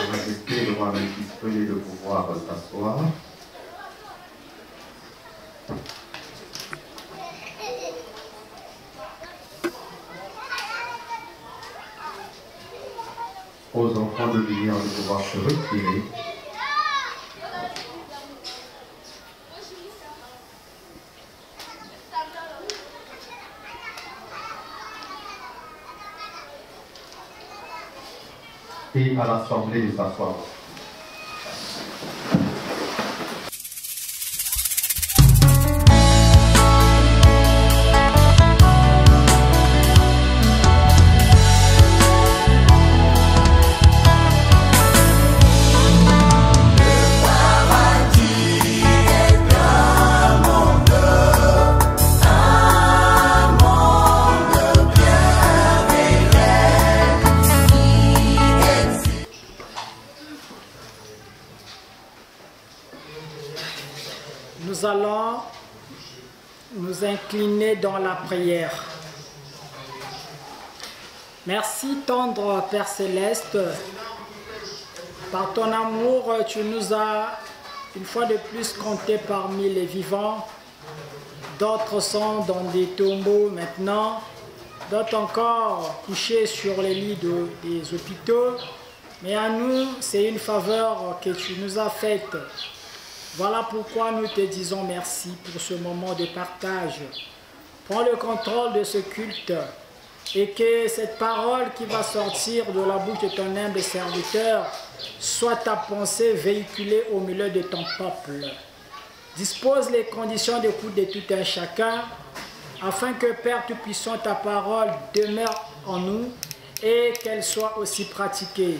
Sa Majesté, le roi Métis, veuillez de pouvoir s'asseoir. Aux enfants de lumière de pouvoir se retirer. Et à l'Assemblée de s'asseoir. Nous allons nous incliner dans la prière. Merci tendre Père Céleste, par ton amour tu nous as une fois de plus comptés parmi les vivants. D'autres sont dans des tombeaux maintenant, d'autres encore couchés sur les lits des hôpitaux. Mais à nous, c'est une faveur que tu nous as faite. Voilà pourquoi nous te disons merci pour ce moment de partage. Prends le contrôle de ce culte et que cette parole qui va sortir de la bouche de ton humble serviteur soit ta pensée véhiculée au milieu de ton peuple. Dispose les conditions d'écoute de tout un chacun afin que Père Tout-Puissant, ta parole demeure en nous et qu'elle soit aussi pratiquée.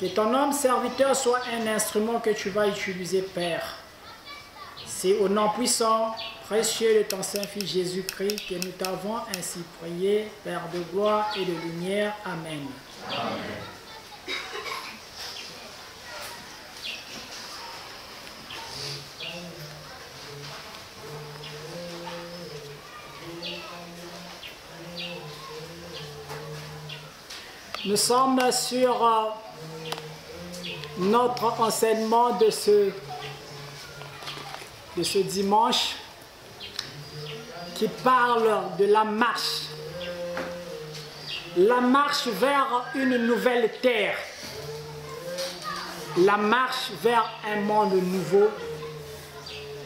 Que ton homme serviteur soit un instrument que tu vas utiliser, Père. C'est au nom puissant, précieux de ton Saint-Fils Jésus-Christ que nous t'avons ainsi prié, Père de gloire et de lumière. Amen. Amen. Nous sommes sur notre enseignement de ce dimanche qui parle de la marche vers une nouvelle terre, la marche vers un monde nouveau,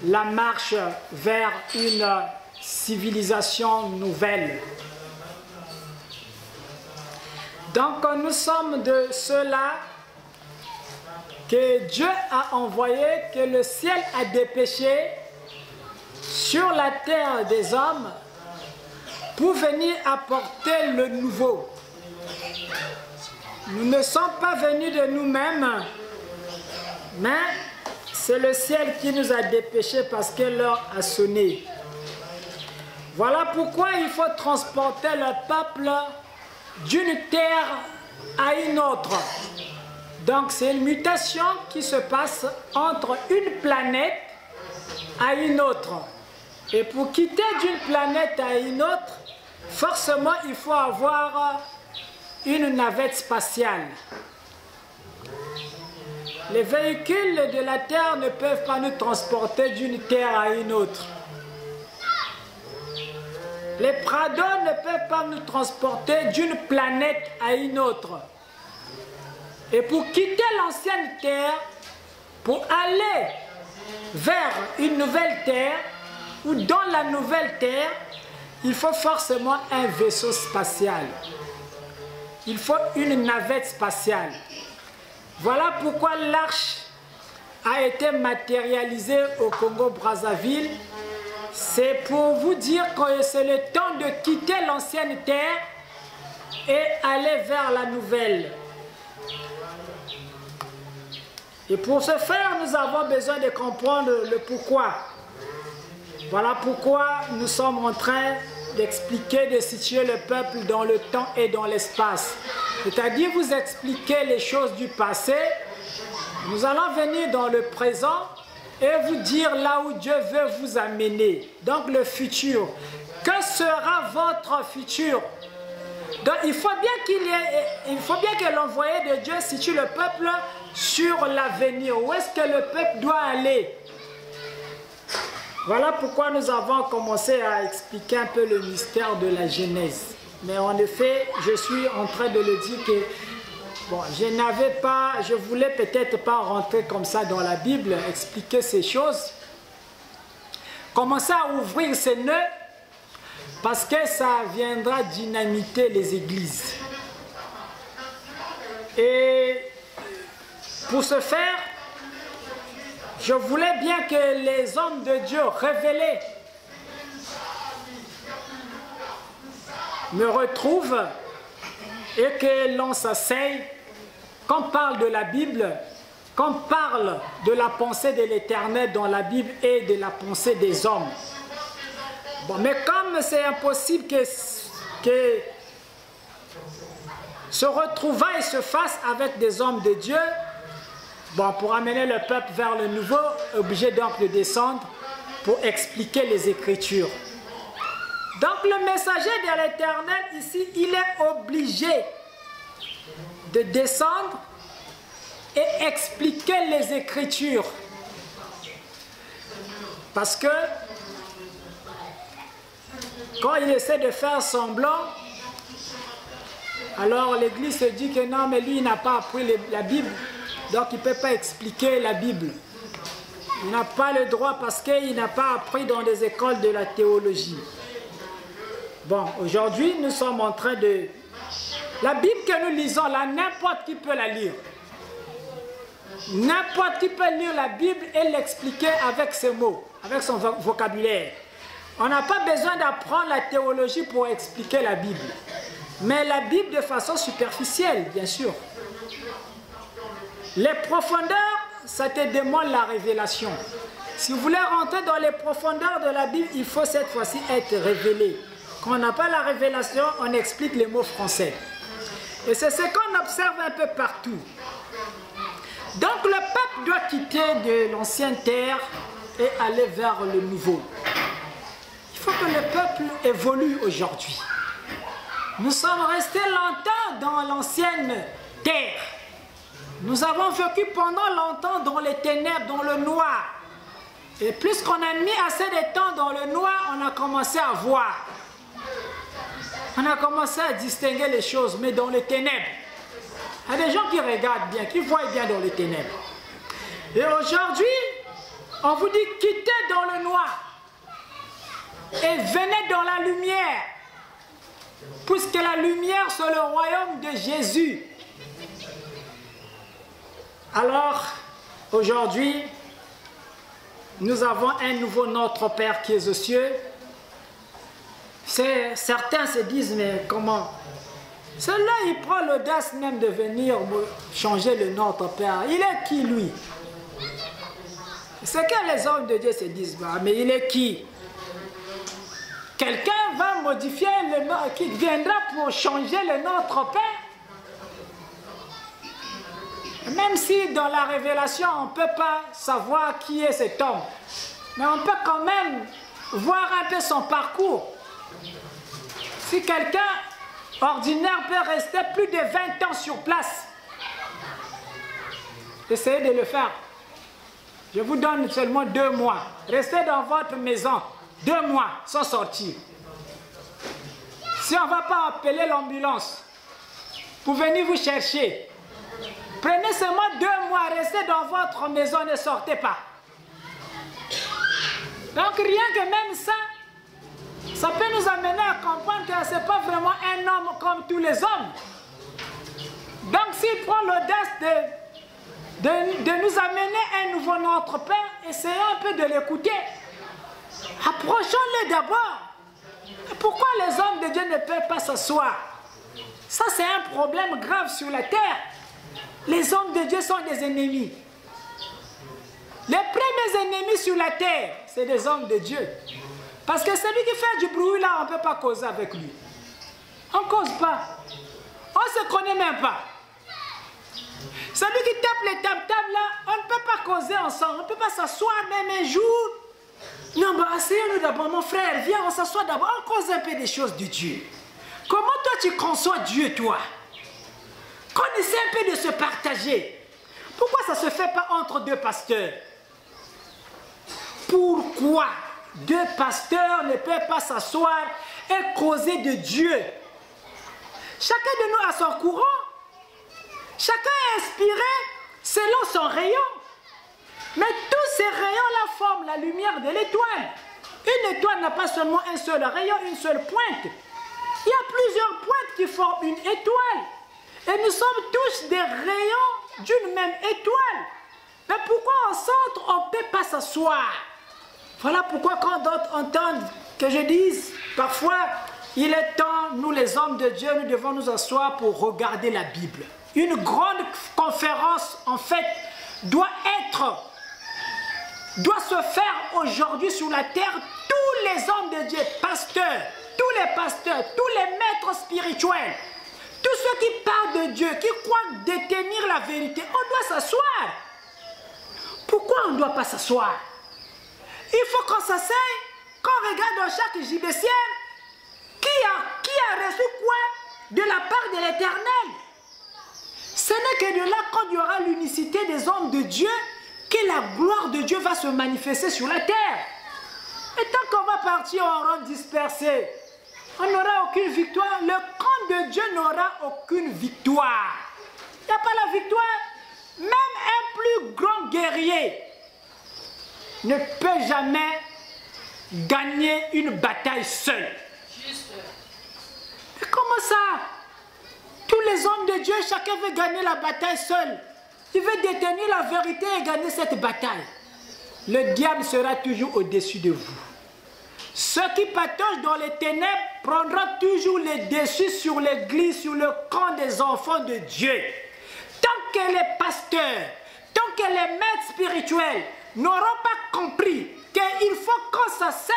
la marche vers une civilisation nouvelle. Donc nous sommes de ceux-là que Dieu a envoyé, que le ciel a dépêché sur la terre des hommes pour venir apporter le nouveau. Nous ne sommes pas venus de nous-mêmes, mais c'est le ciel qui nous a dépêchés parce que l'heure a sonné. Voilà pourquoi il faut transporter le peuple d'une terre à une autre. Donc c'est une mutation qui se passe entre une planète à une autre. Et pour quitter d'une planète à une autre, forcément il faut avoir une navette spatiale. Les véhicules de la Terre ne peuvent pas nous transporter d'une terre à une autre. Les prados ne peuvent pas nous transporter d'une planète à une autre. Et pour quitter l'ancienne terre, pour aller vers une nouvelle terre ou dans la nouvelle terre, il faut forcément un vaisseau spatial. Il faut une navette spatiale. Voilà pourquoi l'arche a été matérialisée au Congo-Brazzaville. C'est pour vous dire que c'est le temps de quitter l'ancienne terre et aller vers la nouvelle. Et pour ce faire, nous avons besoin de comprendre le pourquoi. Voilà pourquoi nous sommes en train d'expliquer, de situer le peuple dans le temps et dans l'espace. C'est-à-dire vous expliquer les choses du passé. Nous allons venir dans le présent et vous dire là où Dieu veut vous amener. Donc le futur. Que sera votre futur? Donc il faut bien que l'envoyé de Dieu situe le peuple sur l'avenir. Où est-ce que le peuple doit aller? Voilà pourquoi nous avons commencé à expliquer un peu le mystère de la Genèse. Mais en effet, je suis en train de le dire que bon, je voulais peut-être pas rentrer comme ça dans la Bible, expliquer ces choses. Commencer à ouvrir ces nœuds parce que ça viendra dynamiter les églises. Et pour ce faire, je voulais bien que les hommes de Dieu révélés me retrouvent et que l'on s'asseye, qu'on parle de la Bible, qu'on parle de la pensée de l'Éternel dans la Bible et de la pensée des hommes. Bon, mais comme c'est impossible que ce retrouvaille se fasse avec des hommes de Dieu, bon, pour amener le peuple vers le nouveau, obligé donc de descendre pour expliquer les Écritures. Donc le messager de l'Éternel ici, il est obligé de descendre et expliquer les Écritures. Parce que quand il essaie de faire semblant, alors l'Église se dit que non, mais lui, il n'a pas appris la Bible, donc il ne peut pas expliquer la Bible. Il n'a pas le droit parce qu'il n'a pas appris dans des écoles de la théologie. Bon, aujourd'hui, nous sommes en train de... La Bible que nous lisons là, n'importe qui peut la lire. N'importe qui peut lire la Bible et l'expliquer avec ses mots, avec son vocabulaire. On n'a pas besoin d'apprendre la théologie pour expliquer la Bible. Mais la Bible de façon superficielle, bien sûr. Les profondeurs, ça te demande la révélation. Si vous voulez rentrer dans les profondeurs de la Bible, il faut cette fois-ci être révélé. Quand on n'a pas la révélation, on explique les mots français. Et c'est ce qu'on observe un peu partout. Donc le peuple doit quitter de l'ancienne terre et aller vers le nouveau. Il faut que le peuple évolue aujourd'hui. Nous sommes restés longtemps dans l'ancienne terre. Nous avons vécu pendant longtemps dans les ténèbres, dans le noir. Et plus qu'on a mis assez de temps dans le noir, on a commencé à voir. On a commencé à distinguer les choses, mais dans les ténèbres. Il y a des gens qui regardent bien, qui voient bien dans les ténèbres. Et aujourd'hui, on vous dit quittez dans le noir et venez dans la lumière. Puisque la lumière, c'est le royaume de Jésus. Alors, aujourd'hui, nous avons un nouveau Notre Père qui est aux cieux. Certains se disent, mais comment? Celui-là, il prend l'audace même de venir changer le Notre Père. Il est qui, lui? C'est que les hommes de Dieu se disent, bah, mais il est qui? Quelqu'un va modifier le nom, qui viendra pour changer le Notre Père? Même si dans la révélation, on ne peut pas savoir qui est cet homme. Mais on peut quand même voir un peu son parcours. Si quelqu'un ordinaire peut rester plus de 20 ans sur place, essayez de le faire. Je vous donne seulement 2 mois. Restez dans votre maison 2 mois sans sortir. Si on ne va pas appeler l'ambulance pour venir vous chercher, prenez seulement 2 mois, restez dans votre maison, ne sortez pas. Donc rien que même ça, ça peut nous amener à comprendre que ce n'est pas vraiment un homme comme tous les hommes. Donc s'il prend l'audace de nous amener un nouveau Notre Père, essayons un peu de l'écouter. Approchons-le d'abord. Pourquoi les hommes de Dieu ne peuvent pas s'asseoir? Ça c'est un problème grave sur la terre. Les hommes de Dieu sont des ennemis. Les premiers ennemis sur la terre, c'est des hommes de Dieu. Parce que celui qui fait du bruit là, on ne peut pas causer avec lui. On ne cause pas. On ne se connaît même pas. Celui qui tape les tap-tap là, on ne peut pas causer ensemble. On ne peut pas s'asseoir même un jour. Non, bah asseyons-nous d'abord, mon frère, viens, on s'assoit d'abord, on cause un peu des choses de Dieu. Comment toi tu conçois Dieu, toi? Qu'on essaie un peu de se partager. Pourquoi ça ne se fait pas entre deux pasteurs? Pourquoi deux pasteurs ne peuvent pas s'asseoir et causer de Dieu? Chacun de nous a son courant. Chacun est inspiré selon son rayon. Mais tous ces rayons-là forment la lumière de l'étoile. Une étoile n'a pas seulement un seul rayon, une seule pointe. Il y a plusieurs pointes qui forment une étoile. Et nous sommes tous des rayons d'une même étoile. Mais pourquoi au centre, on ne peut pas s'asseoir? Voilà pourquoi quand d'autres entendent que je dise, parfois, il est temps, nous les hommes de Dieu, nous devons nous asseoir pour regarder la Bible. Une grande conférence, en fait, doit se faire aujourd'hui sur la terre. Tous les hommes de Dieu, pasteurs, tous les maîtres spirituels, tous ceux qui parlent de Dieu, qui croient détenir la vérité, on doit s'asseoir. Pourquoi on ne doit pas s'asseoir? Il faut qu'on s'asseye, qu'on regarde dans chaque JBCM qui a reçu quoi de la part de l'Éternel. Ce n'est que de là, quand il y aura l'unicité des hommes de Dieu, que la gloire de Dieu va se manifester sur la terre. Et tant qu'on va partir en rang dispersé, on n'aura aucune victoire. Le camp de Dieu n'aura aucune victoire. Il n'y a pas la victoire. Même un plus grand guerrier ne peut jamais gagner une bataille seul. Mais comment ça? Tous les hommes de Dieu, chacun veut gagner la bataille seul. Il veut détenir la vérité et gagner cette bataille. Le diable sera toujours au-dessus de vous. Ceux qui patauchent dans les ténèbres prendront toujours les dessus sur l'église, sur le camp des enfants de Dieu. Tant que les pasteurs, tant que les maîtres spirituels n'auront pas compris qu'il faut qu'on s'asseye,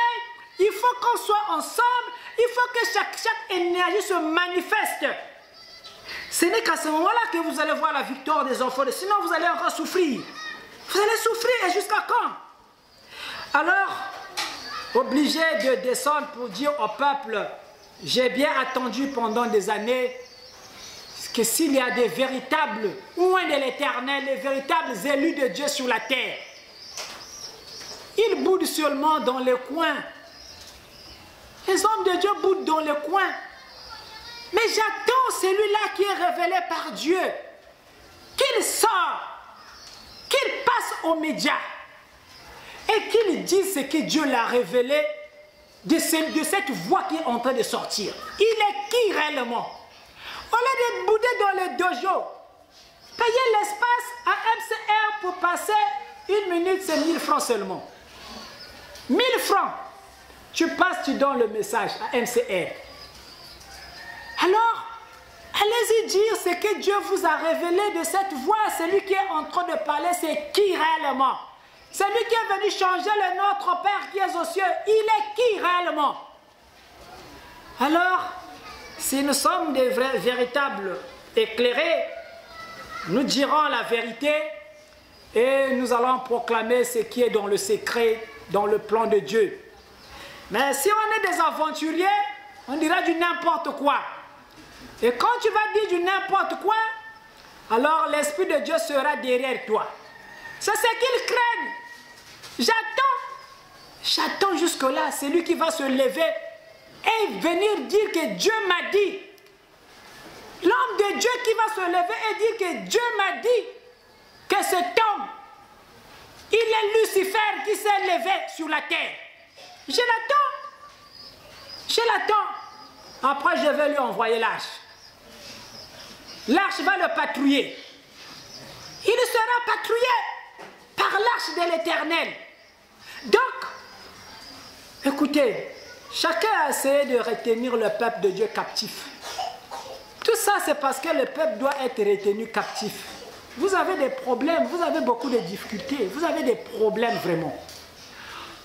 il faut qu'on soit ensemble, il faut que chaque énergie se manifeste. Ce n'est qu'à ce moment-là que vous allez voir la victoire des enfants. Sinon, vous allez encore souffrir. Vous allez souffrir et jusqu'à quand? Alors, obligé de descendre pour dire au peuple, j'ai bien attendu pendant des années que s'il y a des véritables oints de l'Éternel, les véritables élus de Dieu sur la terre, ils boudent seulement dans les coins. Les hommes de Dieu boudent dans les coins. Mais j'attends celui-là qui est révélé par Dieu, qu'il sorte, qu'il passe aux médias et qu'il dise ce que Dieu l'a révélé de cette voix qui est en train de sortir. Il est qui réellement? Au lieu de bouder dans les dojos, payer l'espace à MCR pour passer une minute, c'est 1000 francs seulement. 1000 francs. Tu passes, tu donnes le message à MCR. Alors, allez-y dire ce que Dieu vous a révélé de cette voix. Celui qui est en train de parler, c'est qui réellement? Celui qui est venu changer le Notre Père qui est aux cieux, il est qui réellement? Alors, si nous sommes des vrais, véritables éclairés, nous dirons la vérité et nous allons proclamer ce qui est dans le secret, dans le plan de Dieu. Mais si on est des aventuriers, on dira du n'importe quoi. Et quand tu vas dire du n'importe quoi, alors l'Esprit de Dieu sera derrière toi. C'est ce qu'ils craignent. J'attends jusque-là, c'est lui qui va se lever et venir dire que Dieu m'a dit. L'homme de Dieu qui va se lever et dire que Dieu m'a dit que cet homme, il est Lucifer qui s'est levé sur la terre. Je l'attends. Après, je vais lui envoyer l'arche. L'arche va le patrouiller. Il sera patrouillé par l'arche de l'Éternel. Donc, écoutez, chacun a essayé de retenir le peuple de Dieu captif. Tout ça, c'est parce que le peuple doit être retenu captif. Vous avez des problèmes, vous avez beaucoup de difficultés, vous avez des problèmes vraiment.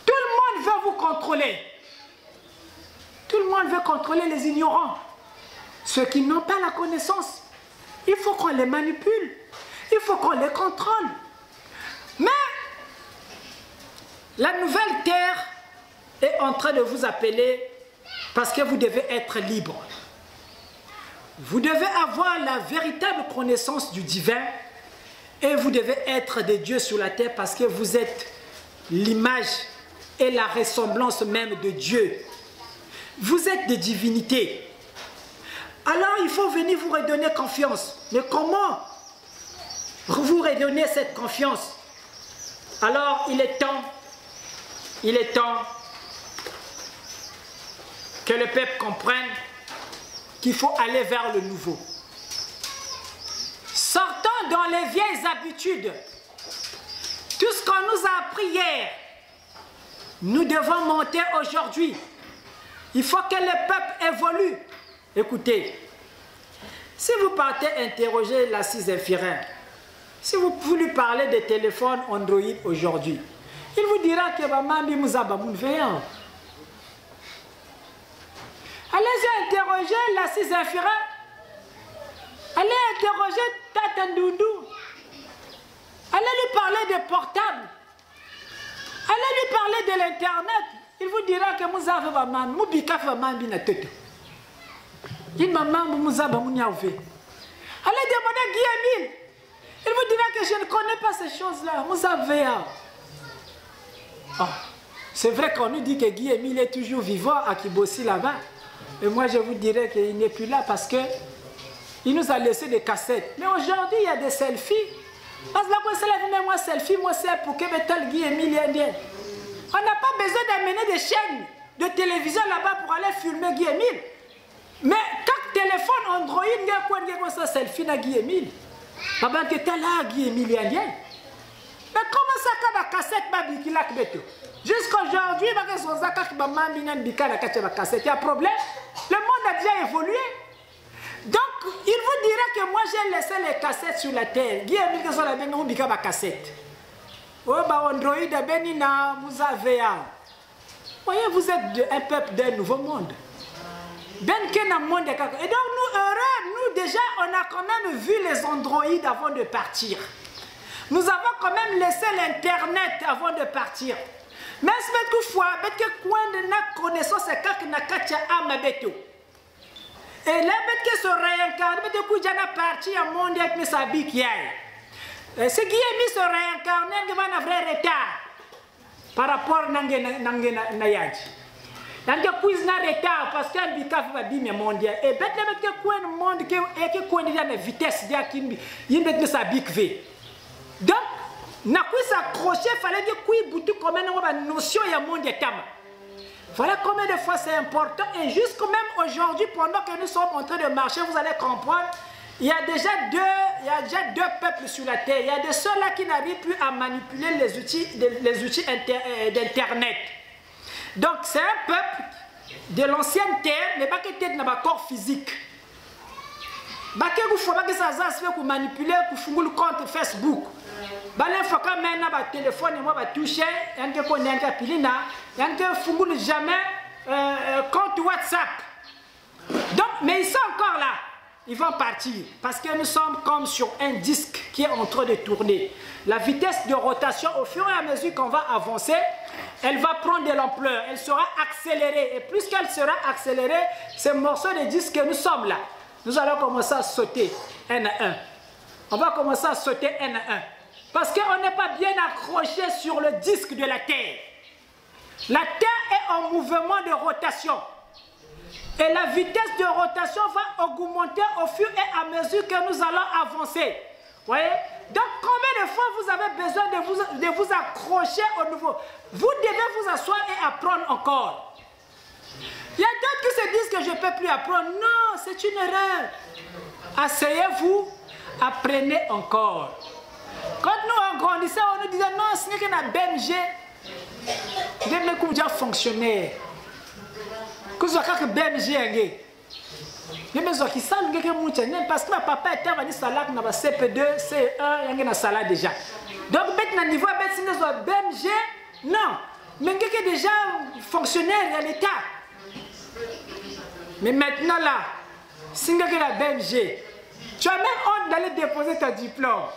Tout le monde veut vous contrôler. Tout le monde veut contrôler les ignorants. Ceux qui n'ont pas la connaissance, il faut qu'on les manipule. Il faut qu'on les contrôle. Mais la nouvelle terre est en train de vous appeler parce que vous devez être libre. Vous devez avoir la véritable connaissance du divin et vous devez être des dieux sur la terre parce que vous êtes l'image et la ressemblance même de Dieu. Vous êtes des divinités. Alors il faut venir vous redonner confiance. Mais comment vous redonner cette confiance? Alors il est temps que le peuple comprenne qu'il faut aller vers le nouveau. Sortons dans les vieilles habitudes. Tout ce qu'on nous a appris hier, nous devons monter aujourd'hui. Il faut que le peuple évolue. Écoutez, si vous partez interroger l'assise infirmière, si vous lui parlez des téléphones Android aujourd'hui, il vous dira que Mambi Mouzaba Mounveyan. Allez-y interroger l'assise infirmière. Allez interroger Tata Ndoundou. Allez lui parler des portables. Allez lui parler de l'internet. Il vous dira que Mouzaba Mambi, Moubika Mambi na tete. Il m'a dit Mouzaba Mouniaouvé. Allez demander Guy Emile. Il vous dira que je ne connais pas ces choses-là. Mouzaba. Oh, c'est vrai qu'on nous dit que Guy Emile est toujours vivant à Kibossi là-bas. Et moi je vous dirais qu'il n'est plus là parce que il nous a laissé des cassettes. Mais aujourd'hui il y a des selfies. Parce que là, moi selfie, moi c'est pour que Guy Emile indien. On n'a pas besoin d'amener des chaînes de télévision là-bas pour aller filmer Guy Emile. Mais quand téléphone Android, il y a quoi ça selfie na Guy Emile. Papa que t'es là Guy Emile indien. Mais comment ça quand la cassette m'a dit là que jusqu'aujourd'hui, il y a un problème. Le monde a déjà évolué. Donc, il vous dira que moi j'ai laissé les cassettes sur la terre. Guy Emile que ça la benga mbika ba cassette. Oh bah Android benina vous avez un. Voyez, vous êtes un peuple d'un nouveau monde. Ben ken monde et donc nous heureux, nous déjà on a quand même vu les androïdes avant de partir. Nous avons quand même laissé l'internet avant de partir. Mais c'est toutefois, que quoi de na connaissance c'est quand na katia amabeto. Et là que se réincarne, que kujana parti à monde avec mes habits qui est. Ce qui est mis se réincarner, il va avoir un vrai retard par rapport à Nayadji. Il y a un retard parce qu'il y a un bicaf mondial. Et bête que quoi le monde qui est quoi de vitesse il y a sa bic V. Donc, n'a pas s'accrocher, fallait que quoi boutou comme une notion y a monde de tam. Voilà combien de fois c'est important et jusqu'au même aujourd'hui pendant que nous sommes en train de marcher, vous allez comprendre. Il y a déjà deux peuples sur la terre. Il y a de ceux-là qui n'arrivent plus à manipuler les outils d'internet. Donc c'est un peuple de l'ancienne terre, mais pas que tête n'a pas corps physique. Bah que vous faut pas que ça se fait pour manipuler, pour faire le compte Facebook. Bah les fois quand même na téléphone et moi va toucher, un que connaît un capilina, un que faire jamais compte WhatsApp. Donc mais ils sont encore là. Ils vont partir parce que nous sommes comme sur un disque qui est en train de tourner. La vitesse de rotation, au fur et à mesure qu'on va avancer, elle va prendre de l'ampleur, elle sera accélérée. Et plus qu'elle sera accélérée, ces morceaux de disque que nous sommes là, nous allons commencer à sauter un à un. On va commencer à sauter un à un. Parce qu'on n'est pas bien accroché sur le disque de la Terre. La Terre est en mouvement de rotation. Et la vitesse de rotation va augmenter au fur et à mesure que nous allons avancer. Voyez? Donc combien de fois vous avez besoin de vous accrocher au nouveau? Vous devez vous asseoir et apprendre encore. Il y a d'autres qui se disent que je ne peux plus apprendre. Non, c'est une erreur. Asseyez-vous, apprenez encore. Quand nous en grandissant, on nous disait non, ce n'est qu'un BMG. Même comme déjà fonctionnaire. Que ce soit que BMG parce que ma papa était venu salade dans CP2, C1, il y a une salade déjà. Donc maintenant niveau BMG, non, mais qui est déjà fonctionnaire à l'État. Mais maintenant là, si tu as la BMG, tu as même honte d'aller déposer ton diplôme.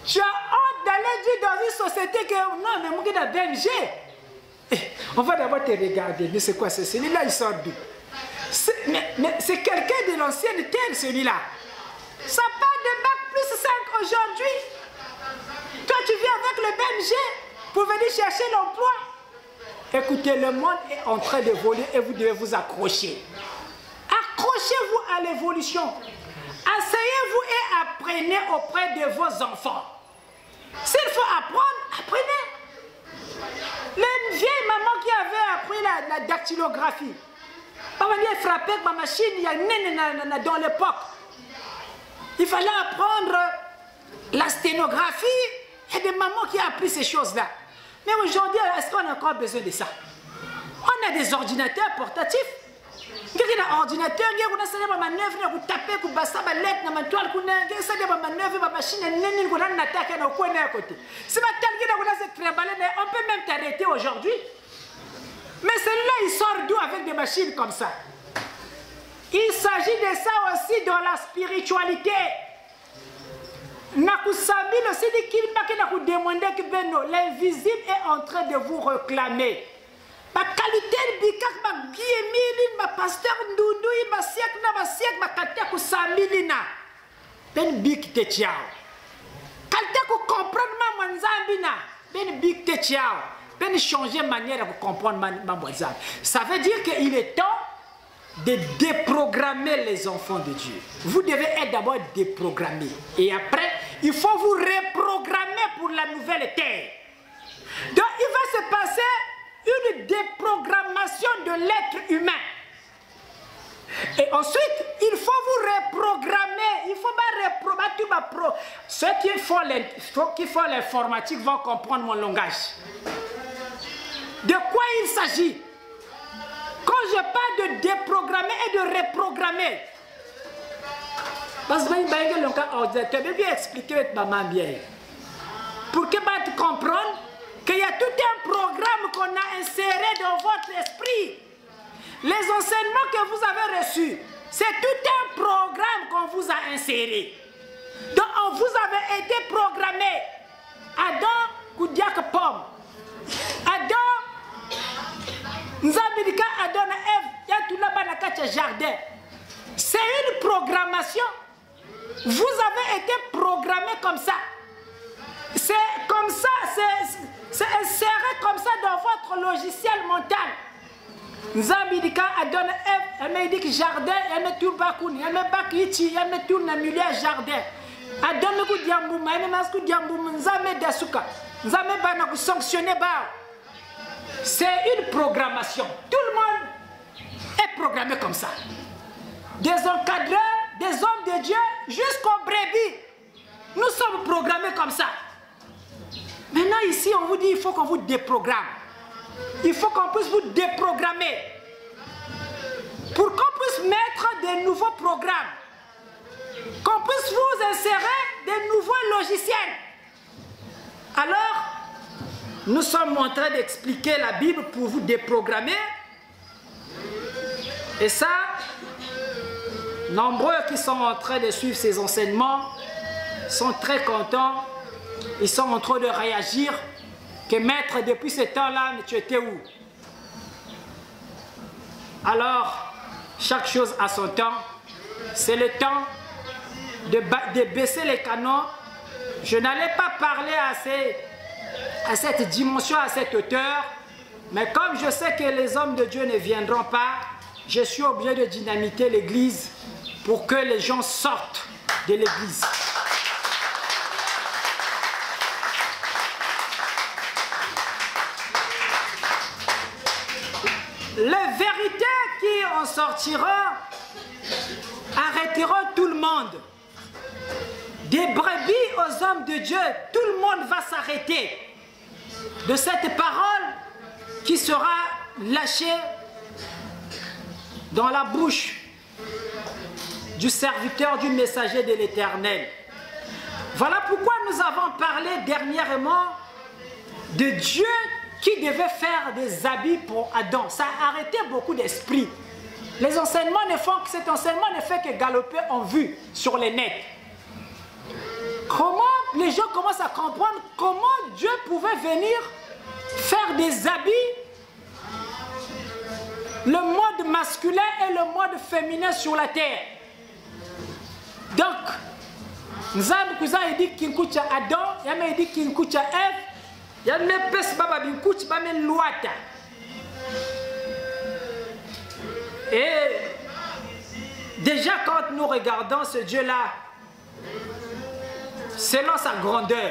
Tu as honte d'aller dire dans une société que non, mais moi qui est la BMG. On va d'abord te regarder, mais c'est quoi celui-là, il sort d'où? Mais c'est quelqu'un de l'ancienne terre, celui-là. Ça part de bac plus 5 aujourd'hui. Toi, tu viens avec le BMG pour venir chercher l'emploi. Écoutez, le monde est en train d'évoluer et vous devez vous accrocher. Accrochez-vous à l'évolution. Asseyez-vous et apprenez auprès de vos enfants. S'il faut apprendre, apprenez. Les vieilles mamans qui avaient appris la dactylographie, maman elle frappait avec ma machine, il y a dans l'époque. Il fallait apprendre la sténographie. Il y a des mamans qui ont appris ces choses-là. Mais aujourd'hui, est-ce qu'on a encore besoin de ça? On a des ordinateurs portatifs. Il y a un ordinateur, il y a une manœuvre, vous tapez, vous bassez la lettre, vous avez une manœuvre, vous machine, vous avez une attaque à côté. Si on peut même t'arrêter aujourd'hui. Mais celui-là, il sort d'où avec des machines comme ça? Il s'agit de ça aussi dans la spiritualité. L'invisible est en train de vous réclamer. Ma qualité de bikak, ma guillemille, ma pasteur Ndoundou, ma siècle, ma siècle, ma qualité de samilina. Ben bik te tiao. Qualité de comprendre ma mwanzambina. Ben bik te tiao. Ben changer manière de comprendre ma mwanzambi. Ça veut dire qu'il est temps de déprogrammer les enfants de Dieu. Vous devez être d'abord déprogrammés. Et après, il faut vous reprogrammer pour la nouvelle terre. Donc, il va se passer une déprogrammation de l'être humain. Et ensuite, il faut vous reprogrammer. Il faut reprogrammer. Ceux qui font l'informatique vont comprendre mon langage. De quoi il s'agit? Quand je parle de déprogrammer et de reprogrammer, parce que je vais bien expliquer avec maman bien. Pour que tu comprennes qu'il y a tout un programme qu'on a inséré dans votre esprit. Les enseignements que vous avez reçus, c'est tout un programme qu'on vous a inséré. Donc, vous avez été programmé. Adam, Koudiak Pomme. Adam, Nzambidika, Adam, Ève, Yatula Jardin. C'est une programmation. Vous avez été programmé comme ça. C'est comme ça, c'est inséré comme ça dans votre logiciel mental. Nzambidika, Adam, Ève, Emedik Jardin, Emetur Bakouni, Emebakichi, Emetur Namulia Jardin. Adam, Koudiambouma, Ememaskou Diamboum, Nzame Dasuka, Nzame Banakou sanctionné Ba. C'est une programmation. Tout le monde est programmé comme ça. Des encadreurs, des hommes de Dieu, jusqu'aux brebis. Nous sommes programmés comme ça. Maintenant ici, on vous dit il faut qu'on vous déprogramme. Il faut qu'on puisse vous déprogrammer. Pour qu'on puisse mettre des nouveaux programmes. Qu'on puisse vous insérer des nouveaux logiciels. Alors, nous sommes en train d'expliquer la Bible pour vous déprogrammer. Et ça, nombreux qui sont en train de suivre ces enseignements sont très contents. Ils sont en train de réagir. Que maître, depuis ce temps-là, tu étais où? Alors, chaque chose a son temps. C'est le temps de baisser les canons. Je n'allais pas parler à cette dimension, à cette hauteur. Mais comme je sais que les hommes de Dieu ne viendront pas, je suis obligé de dynamiter l'église pour que les gens sortent de l'église. Les vérités qui en sortiront arrêteront tout le monde. Des brebis aux hommes de Dieu, tout le monde va s'arrêter de cette parole qui sera lâchée dans la bouche du serviteur, du messager de l'Éternel. Voilà pourquoi nous avons parlé dernièrement de Dieu qui devait faire des habits pour Adam. Ça a arrêté beaucoup d'esprits. Les enseignements cet enseignement ne fait que galoper en vue sur les nets. Comment les gens commencent à comprendre comment Dieu pouvait venir faire des habits le mode masculin et le mode féminin sur la terre. Donc, Nzambe kuza dit qu'il coûte à Adam, il m'a dit qu'il coûte à Ève, il m'a pes baba bin coûte ba men loata. Et déjà quand nous regardons ce Dieu-là, selon sa grandeur,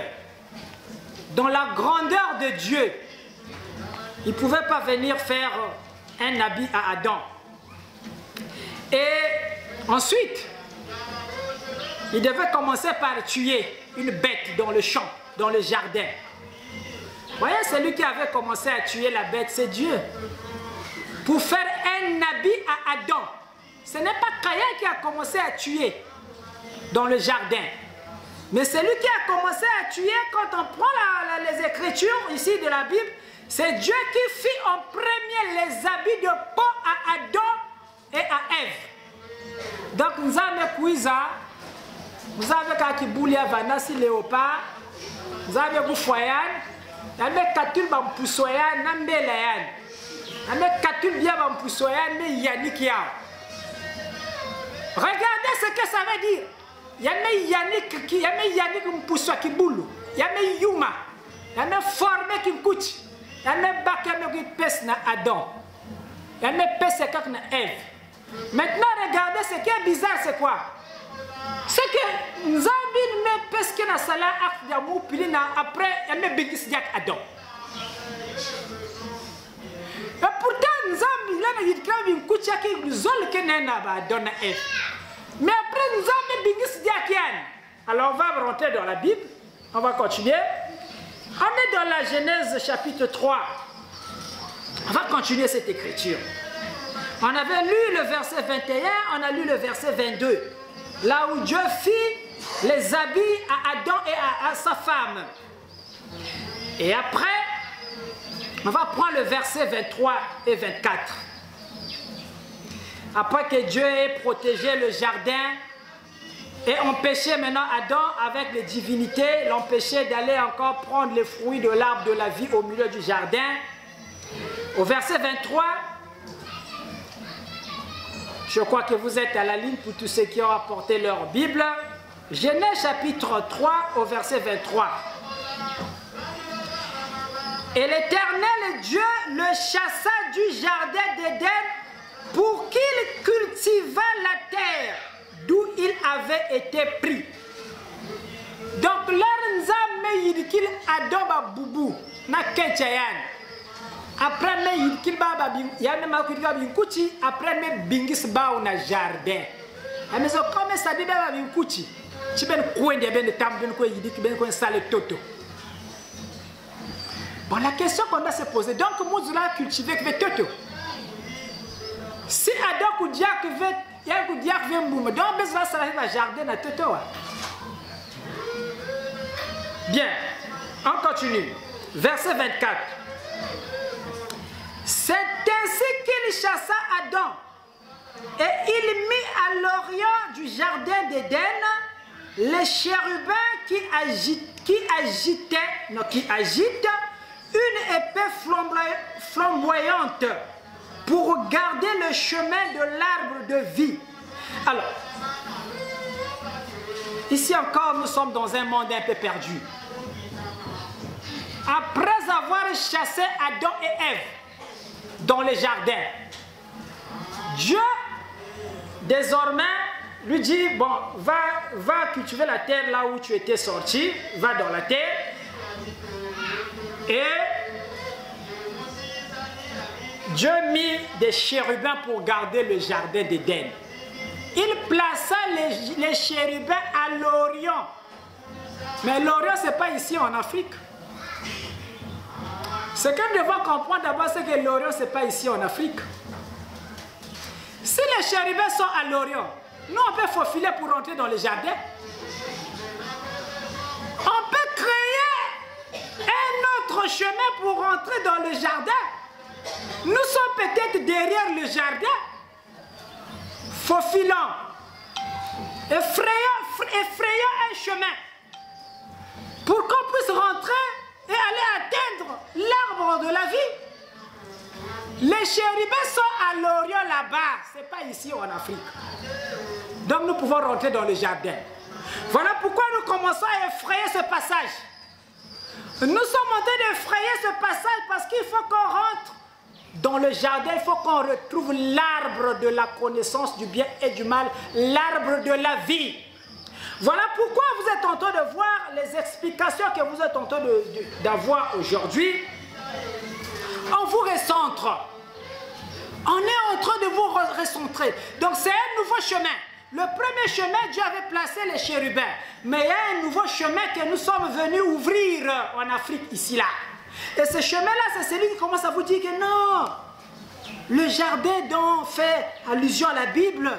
dans la grandeur de Dieu, il ne pouvait pas venir faire un habit à Adam. Et ensuite, il devait commencer par tuer une bête dans le champ, dans le jardin. Vous voyez, celui qui avait commencé à tuer la bête, c'est Dieu. Pour faire un habit à Adam. Ce n'est pas Caïn qui a commencé à tuer dans le jardin. Mais celui qui a commencé à tuer, quand on prend les écritures ici de la Bible, c'est Dieu qui fit en premier les habits de peau à Adam et à Ève. Donc nous avons Kouiza, vous avez Kakiboulia Vanassi Léopard, vous avez Boufoyan, vous avez Katul Bampoussoyan, Nambelayan, vous avez Katul Bia Bampoussoyan, mais Yannick Yao. Regardez ce que ça veut dire. Il y a Yannick Mpoussoa qui boule, il y a Yuma, il y a formé qui coûte, il y a Bakame qui pèse na Adam, il y a pèse qui na Ève. Maintenant, regardez ce qui est bizarre, c'est quoi? C'est que nous avons mis pèse qui na sala ak d'amour, puis après, il y a Bigis Diak Adam. Et pourtant, nous avons mis une couche qui nous a dit que Adam na Ève. Mais après, nous avons Bingis Diakian. Alors, on va rentrer dans la Bible. On va continuer. On est dans la Genèse chapitre 3. On va continuer cette écriture. On avait lu le verset 21, on a lu le verset 22. Là où Dieu fit les habits à Adam et à sa femme. Et après, on va prendre le verset 23 et 24. Après que Dieu ait protégé le jardin et empêché maintenant Adam avec les divinités, l'empêcher d'aller encore prendre les fruits de l'arbre de la vie au milieu du jardin. Au verset 23, je crois que vous êtes à la ligne pour tous ceux qui ont apporté leur Bible. Genèse chapitre 3 au verset 23. Et l'Éternel Dieu le chassa du jardin d'Éden pour qu'il cultivât la terre d'où il avait été pris. Donc, l'Arzame yidikil adoba boubou na kechayan. Après, me yidikil baba yana makudika binkuchi. Après, me bingis bao na jardin. Mais comme ça dit baba binkuchi, tu ben coin de ben tam ben quoi yidik ben quoi sale toto. Bon, la question qu'on doit se poser. Donc, moi, je l'ai cultivé avec toto. Si Adam Koudiak veut, il y a un Koudiak veut mboum, donc besoin ça arrive à jardin à Toto. Bien, on continue. Verset 24. C'est ainsi qu'il chassa Adam et il mit à l'orient du jardin d'Éden les chérubins qui agitent une épée flamboyante pour garder le chemin de l'arbre de vie. Alors, ici encore, nous sommes dans un monde un peu perdu. Après avoir chassé Adam et Ève dans le jardin, Dieu, désormais, lui dit, bon, va cultiver la terre là où tu étais sorti, va dans la terre, et Dieu mit des chérubins pour garder le jardin d'Éden. Il plaça les chérubins à l'Orient. Mais l'Orient, ce n'est pas ici en Afrique. Ce que nous devons comprendre d'abord, c'est que l'Orient, ce n'est pas ici en Afrique. Si les chérubins sont à l'Orient, nous, on peut faufiler pour rentrer dans le jardin. On peut créer un autre chemin pour rentrer dans le jardin. Nous sommes peut-être derrière le jardin, faufilant, effrayant un chemin pour qu'on puisse rentrer et aller atteindre l'arbre de la vie. Les chérubins sont à l'Orient là-bas, ce n'est pas ici en Afrique. Donc nous pouvons rentrer dans le jardin. Voilà pourquoi nous commençons à effrayer ce passage. Nous sommes en train d'effrayer ce passage parce qu'il faut qu'on rentre dans le jardin, il faut qu'on retrouve l'arbre de la connaissance du bien et du mal, l'arbre de la vie. Voilà pourquoi vous êtes en train de voir les explications que vous êtes en train d'avoir aujourd'hui. On vous recentre. On est en train de vous recentrer. Donc c'est un nouveau chemin. Le premier chemin, Dieu avait placé les chérubins. Mais il y a un nouveau chemin que nous sommes venus ouvrir en Afrique, ici, là. Et ce chemin-là, c'est celui qui commence à vous dire que non, le jardin dont fait allusion à la Bible,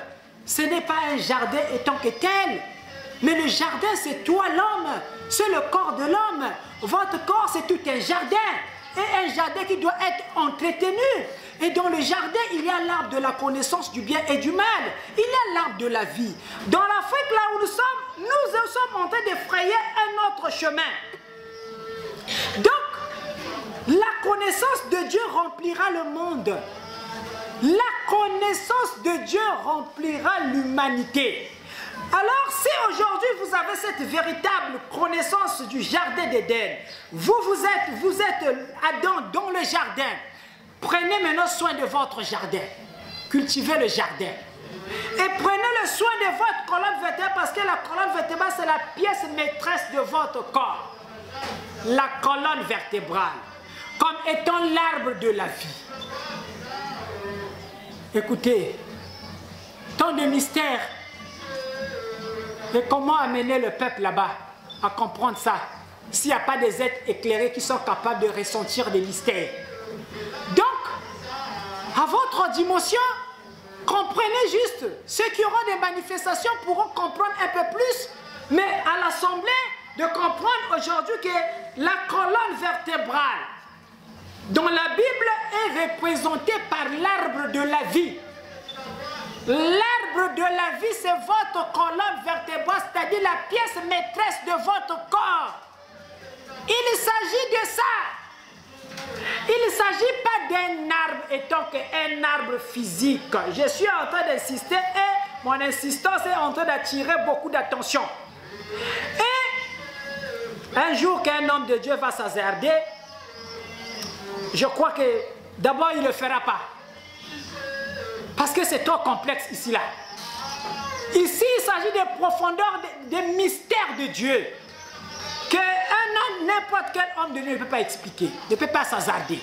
ce n'est pas un jardin étant que tel. Mais le jardin, c'est toi l'homme. C'est le corps de l'homme. Votre corps, c'est tout un jardin. Et un jardin qui doit être entretenu. Et dans le jardin, il y a l'arbre de la connaissance du bien et du mal. Il y a l'arbre de la vie. Dans l'Afrique, là où nous sommes en train d'effrayer un autre chemin. Donc, la connaissance de Dieu remplira le monde. La connaissance de Dieu remplira l'humanité. Alors, si aujourd'hui vous avez cette véritable connaissance du jardin d'Éden, vous êtes Adam dans le jardin. Prenez maintenant soin de votre jardin. Cultivez le jardin. Et prenez le soin de votre colonne vertébrale parce que la colonne vertébrale, c'est la pièce maîtresse de votre corps. La colonne vertébrale, comme étant l'arbre de la vie. Écoutez, tant de mystères. Et comment amener le peuple là-bas à comprendre ça s'il n'y a pas des êtres éclairés qui sont capables de ressentir des mystères? Donc, à votre dimension, comprenez juste. Ceux qui auront des manifestations pourront comprendre un peu plus. Mais à l'Assemblée, de comprendre aujourd'hui que la colonne vertébrale dans la Bible est représentée par l'arbre de la vie. L'arbre de la vie, c'est votre colonne vertébrale, c'est-à-dire la pièce maîtresse de votre corps. Il s'agit de ça. Il ne s'agit pas d'un arbre étant qu'un arbre physique. Je suis en train d'insister et mon insistance est en train d'attirer beaucoup d'attention. Et un jour qu'un homme de Dieu va s'hasarder, je crois que d'abord il ne le fera pas. Parce que c'est trop complexe ici, là. Ici, il s'agit des profondeurs, des mystères de Dieu. Qu'un homme, n'importe quel homme de Dieu ne peut pas expliquer, ne peut pas s'hasarder.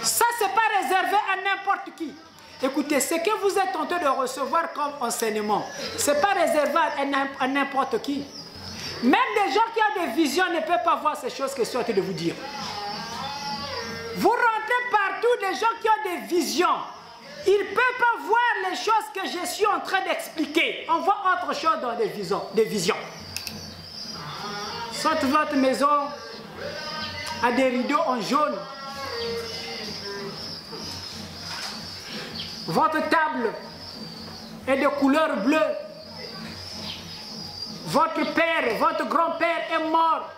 Ça, ce n'est pas réservé à n'importe qui. Écoutez, ce que vous êtes en train de recevoir comme enseignement, ce n'est pas réservé à n'importe qui. Même des gens qui ont des visions ne peuvent pas voir ces choses que je suis en train de vous dire. Vous rentrez partout, des gens qui ont des visions. Ils ne peuvent pas voir les choses que je suis en train d'expliquer. On voit autre chose dans des visions. Soit votre maison a des rideaux en jaune. Votre table est de couleur bleue. Votre père, votre grand-père est mort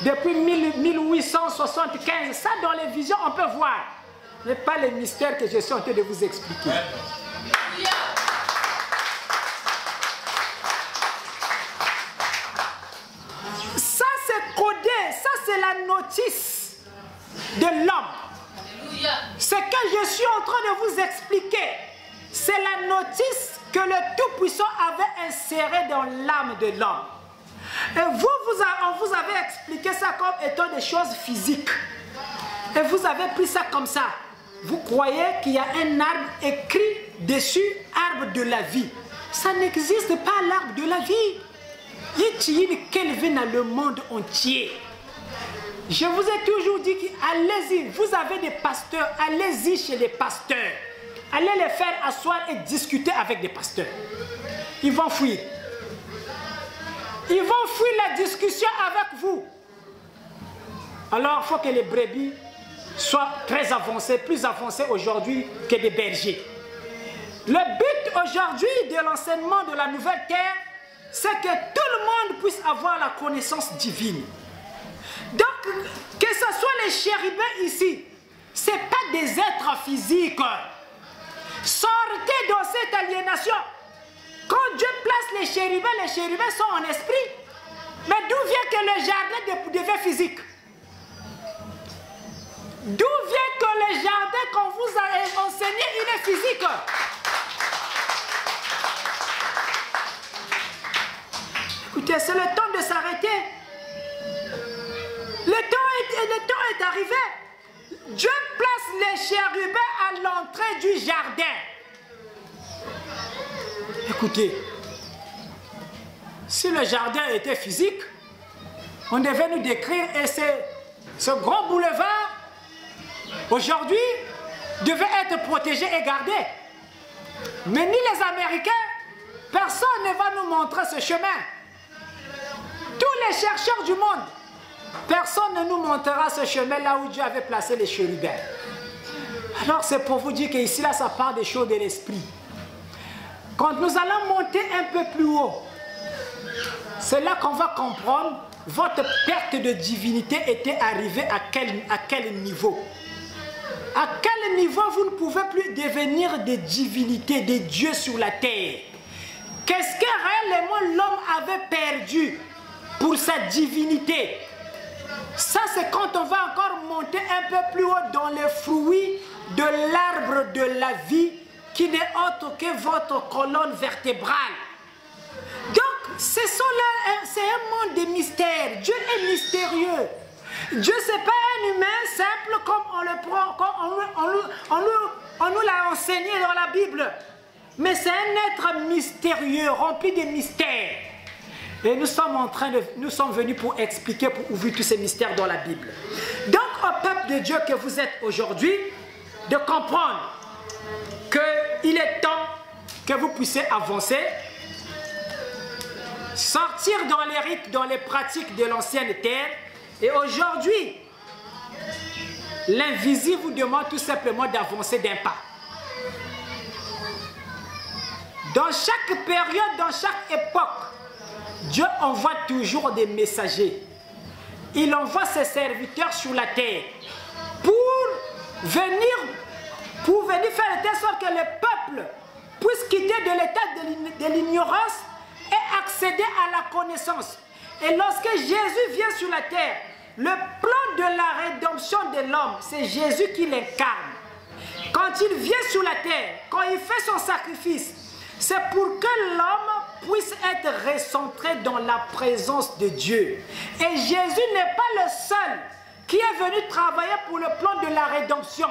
depuis 1875. Ça, dans les visions, on peut voir. Mais pas les mystères que je suis en train de vous expliquer. Ça, c'est codé. Ça, c'est la notice de l'homme. Ce que je suis en train de vous expliquer, c'est la notice que le Tout-Puissant avait insérée dans l'âme de l'homme. Et on vous avait expliqué ça comme étant des choses physiques. Et vous avez pris ça comme ça. Vous croyez qu'il y a un arbre écrit dessus, arbre de la vie. Ça n'existe pas, l'arbre de la vie. Il vient dans le monde entier. Je vous ai toujours dit allez-y, vous avez des pasteurs, allez-y chez les pasteurs. Allez les faire asseoir et discuter avec des pasteurs. Ils vont fuir. Ils vont fuir la discussion avec vous. Alors, il faut que les brebis soient très avancés, plus avancés aujourd'hui que des bergers. Le but aujourd'hui de l'enseignement de la nouvelle terre, c'est que tout le monde puisse avoir la connaissance divine. Donc, que ce soit les chérubins ici, Ce n'est pas des êtres physiques. Sortez dans cette aliénation. Quand Dieu place les chérubins sont en esprit. Mais d'où vient que le jardin devient physique? D'où vient que le jardin qu'on vous a enseigné, il est physique? Écoutez, c'est le temps de s'arrêter. Le temps est arrivé. Dieu place les chérubins à l'entrée du jardin. Écoutez, si le jardin était physique, on devait nous décrire, et ce grand boulevard, aujourd'hui, devait être protégé et gardé. Mais ni les Américains, personne ne va nous montrer ce chemin. Tous les chercheurs du monde, personne ne nous montrera ce chemin là où Dieu avait placé les chérubins. Alors c'est pour vous dire qu'ici là, ça part des choses de l'esprit. Quand nous allons monter un peu plus haut, c'est là qu'on va comprendre votre perte de divinité était arrivée à quel niveau. À quel niveau vous ne pouvez plus devenir des divinités, des dieux sur la terre? Qu'est-ce que réellement l'homme avait perdu pour sa divinité? Ça, c'est quand on va encore monter un peu plus haut dans les fruits de l'arbre de la vie qui n'est autre que votre colonne vertébrale. Donc, c'est un monde de mystères. Dieu est mystérieux. Dieu, ce n'est pas un humain simple comme on le prend, comme on nous l'a enseigné dans la Bible. Mais c'est un être mystérieux, rempli de mystères. Et nous sommes venus pour expliquer, pour ouvrir tous ces mystères dans la Bible. Donc, au peuple de Dieu que vous êtes aujourd'hui, de comprendre qu'il est temps que vous puissiez avancer, sortir dans les rites, dans les pratiques de l'ancienne terre. Et aujourd'hui, l'invisible vous demande tout simplement d'avancer d'un pas. Dans chaque période, dans chaque époque, Dieu envoie toujours des messagers. Il envoie ses serviteurs sur la terre pour venir faire de telle sorte que le peuple puisse quitter de l'état de l'ignorance et accéder à la connaissance. Et lorsque Jésus vient sur la terre, le plan de la rédemption de l'homme, c'est Jésus qui l'incarne. Quand il vient sur la terre, quand il fait son sacrifice, c'est pour que l'homme puisse être recentré dans la présence de Dieu. Et Jésus n'est pas le seul qui est venu travailler pour le plan de la rédemption.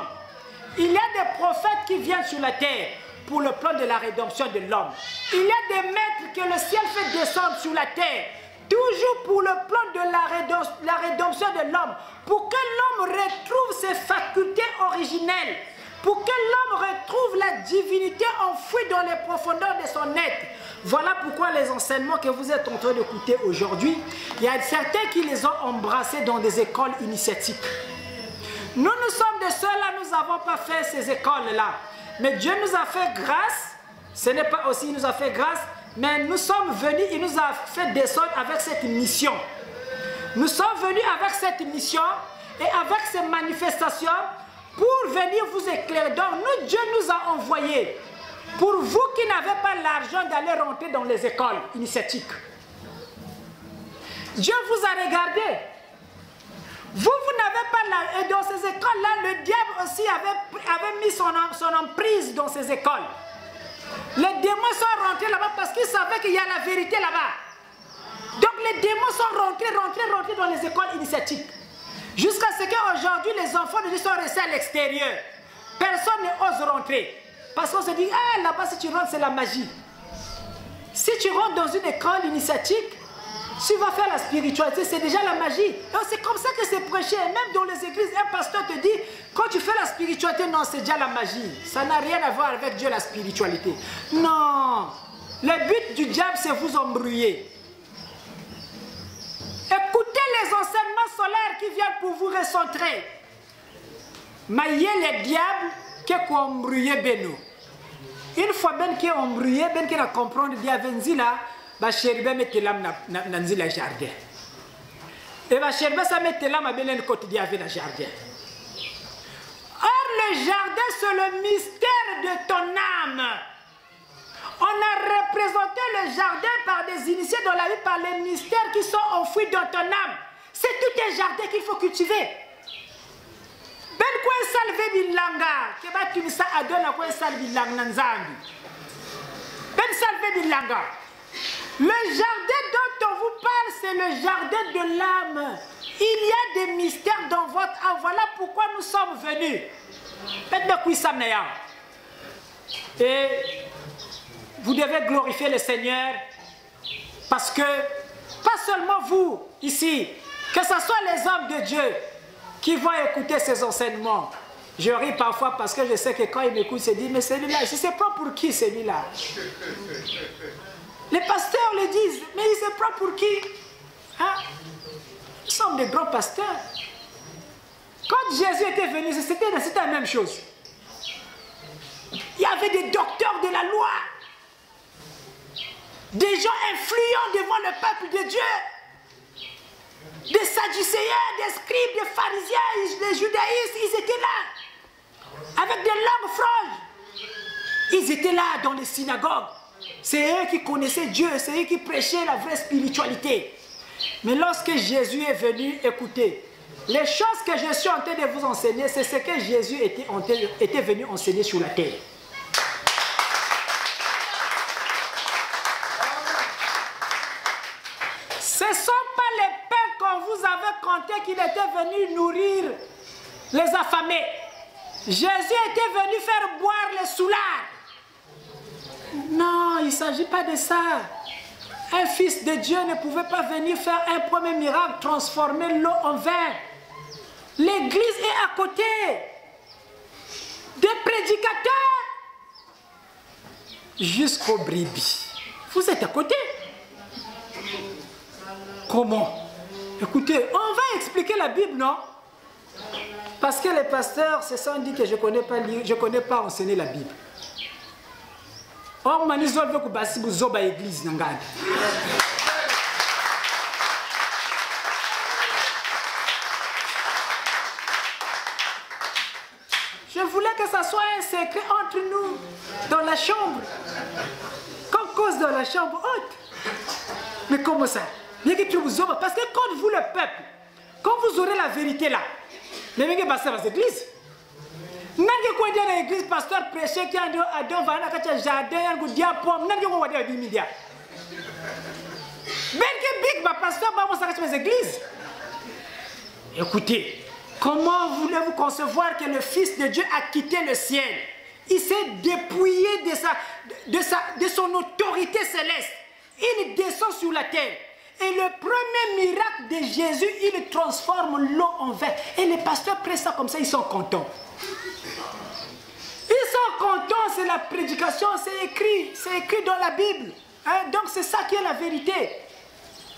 Il y a des prophètes qui viennent sur la terre pour le plan de la rédemption de l'homme. Il y a des maîtres que le ciel fait descendre sur la terre, toujours pour le plan de la rédemption de l'homme, pour que l'homme retrouve ses facultés originelles, pour que l'homme retrouve la divinité enfouie dans les profondeurs de son être. Voilà pourquoi les enseignements que vous êtes en train d'écouter aujourd'hui, il y a certains qui les ont embrassés dans des écoles initiatiques. Nous sommes de ceux-là, nous n'avons pas fait ces écoles-là. Mais Dieu nous a fait grâce, ce n'est pas aussi il nous a fait grâce, mais nous sommes venus, il nous a fait descendre avec cette mission. Nous sommes venus avec cette mission et avec ces manifestations pour venir vous éclairer. Donc nous, Dieu nous a envoyés pour vous qui n'avez pas l'argent d'aller rentrer dans les écoles initiatiques. Dieu vous a regardé. Vous n'avez pas l'argent. Et dans ces écoles-là, le diable aussi avait mis son emprise dans ces écoles. Les démons sont rentrés là-bas parce qu'ils savaient qu'il y a la vérité là-bas. Donc les démons sont rentrés dans les écoles initiatiques. Jusqu'à ce qu'aujourd'hui, les enfants de Dieu sont restés à l'extérieur. Personne n'ose rentrer. Parce qu'on se dit, ah là-bas, si tu rentres, c'est la magie. Si tu rentres dans une école initiatique, tu vas faire la spiritualité, c'est déjà la magie. C'est comme ça que c'est prêché. Même dans les églises, un pasteur te dit, quand tu fais la spiritualité, non, c'est déjà la magie. Ça n'a rien à voir avec Dieu, la spiritualité. Non. Le but du diable, c'est vous embrouiller. Écoutez les enseignements solaires qui viennent pour vous recentrer. Maillez les diables qui ont embrouillé Beno. Une fois ben qui ont embrouillé, ben qui a compris, il y a là. Ba chéribe mette l'âme dans le jardin. Et ba chéribe ça mette l'âme à belen côté d'y avait dans jardin. le jardin, c'est le mystère de ton âme. On a représenté le jardin par des initiés dans la vie, par les mystères qui sont enfouis dans ton âme. C'est tout un jardin qu'il faut cultiver. Ben quoi salve bilanga, que va tu ça adona quoi salve bilanga nzambi. Ben salve bilanga. Le jardin dont on vous parle, c'est le jardin de l'âme. Il y a des mystères dans votre âme. Voilà pourquoi nous sommes venus. Et vous devez glorifier le Seigneur parce que, pas seulement vous, ici, que ce soit les hommes de Dieu qui vont écouter ces enseignements. Je ris parfois parce que je sais que quand ils m'écoutent, ils se disent, mais celui-là, je ne sais pas pour qui celui-là. Les pasteurs le disent, mais il se prend pour qui? Hein? Nous sommes des grands pasteurs. Quand Jésus était venu, c'était la même chose. Il y avait des docteurs de la loi, des gens influents devant le peuple de Dieu, des sadducéens, des scribes, des pharisiens, des judaïstes, ils étaient là, avec des langues franches. Ils étaient là dans les synagogues. C'est eux qui connaissaient Dieu, c'est eux qui prêchaient la vraie spiritualité. Mais lorsque Jésus est venu, écoutez, les choses que je suis en train de vous enseigner, c'est ce que Jésus était venu enseigner sur la terre. Ce ne sont pas les pains qu'on vous avait compté qu'il était venu nourrir les affamés. Jésus était venu faire boire les soulards. Non, il ne s'agit pas de ça. Un fils de Dieu ne pouvait pas venir faire un premier miracle, transformer l'eau en vin. L'église est à côté des prédicateurs jusqu'aux brebis. Vous êtes à côté. Comment? Écoutez, on va expliquer la Bible, non? Parce que les pasteurs se sont dit que je ne connais pas enseigner la Bible. Or, manizol veut que basi buzoba église nangani. Je voulais que ça soit un secret entre nous, dans la chambre. Qu'on cause dans la chambre haute. Mais comment ça? Parce que quand vous, le peuple, quand vous aurez la vérité là, mais vous allez passer dans l'église. Nange kwa dia na église pasteur prêcher qui a don vana kacha jardin ngu dia pom nange kwa dia bimidia. Benke big ba pasteur ba mo sakacha mes églises. Écoutez, comment voulez-vous concevoir que le fils de Dieu a quitté le ciel? Il s'est dépouillé de son autorité céleste. Il descend sur la terre. Et le premier miracle de Jésus, il transforme l'eau en vin. Et les pasteurs prennent ça comme ça, ils sont contents. Ils sont contents, c'est la prédication, c'est écrit dans la Bible. Hein? Donc c'est ça qui est la vérité.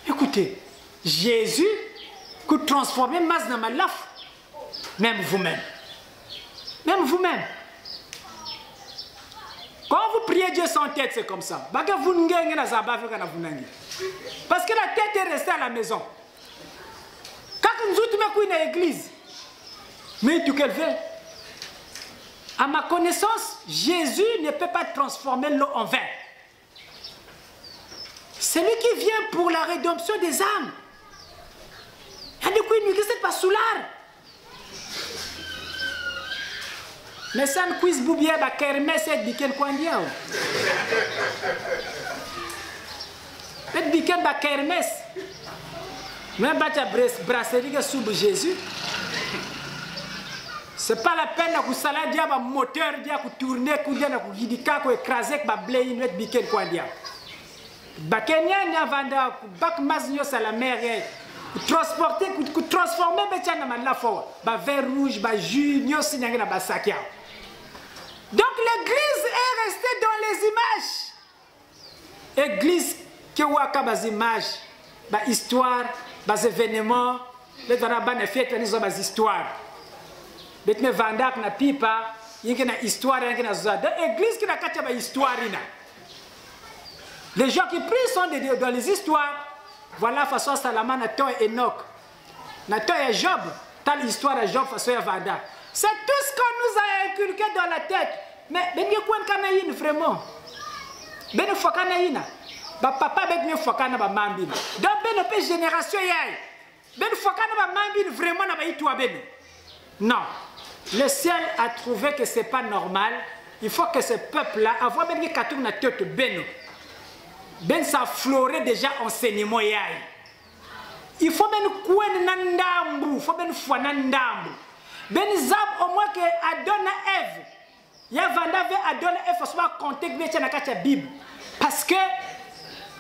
Écoutez, Jésus, que transformer mas dans ma laf, même vous-même. Même vous-même. Quand vous priez Dieu sans tête, c'est comme ça. Parce que la tête est restée à la maison. Quand nous sommes dans l'église, mais tu qu'elle fait? À ma connaissance, Jésus ne peut pas transformer l'eau en vin. C'est lui qui vient pour la rédemption des âmes. Il y a des couilles qui ne sont pas sous l'art. Mais ça ne cuise boubier ba kermesse et biken kwandia. Et biken ba kermesse. Même ba ta brasserie que sous Jésus. C'est pas la peine de vous dire un moteur, de tourner, de écraser, de blé, de biken kwandia. Bakenya n'a vanda, bak maznyo sa la mer, transporter, transformer betcha na la fort, ba vin rouge, ba jus, nyo signangé na ba sakia. Donc l'église est restée dans les images. Église qui a des images, des histoires, des événements, les gens fêtes, ils ont des histoires. Mais les gens na pipa, il y a une histoire, il y a une histoire. Dans l'église qui a des histoires. Les gens qui prient sont dans les histoires. Voilà la façon Salomon a et Enoch. Na et Job, telle histoire de Job façon Vanda. C'est tout ce qu'on nous a inculqué dans la tête. Mais ben quoi kanaïn vraiment? Ben fokanaïna. Ba papa ben fokana ba mambine. Donc ben pe génération yai. Ben fokana ba mambine vraiment na ba itwa ben. Non. Le ciel a trouvé que c'est pas normal. Il faut que ce peuple-là, avant ben qui katoum na tête ben. Ben ça fleurait déjà enseignement yai. Il faut ben quoi nandambu, il faut ben foi nandambu. Ben zab au moins que Adon et Ève. Il y a Vandave Adon et Ève, il faut compter que na kacha Bible. Parce que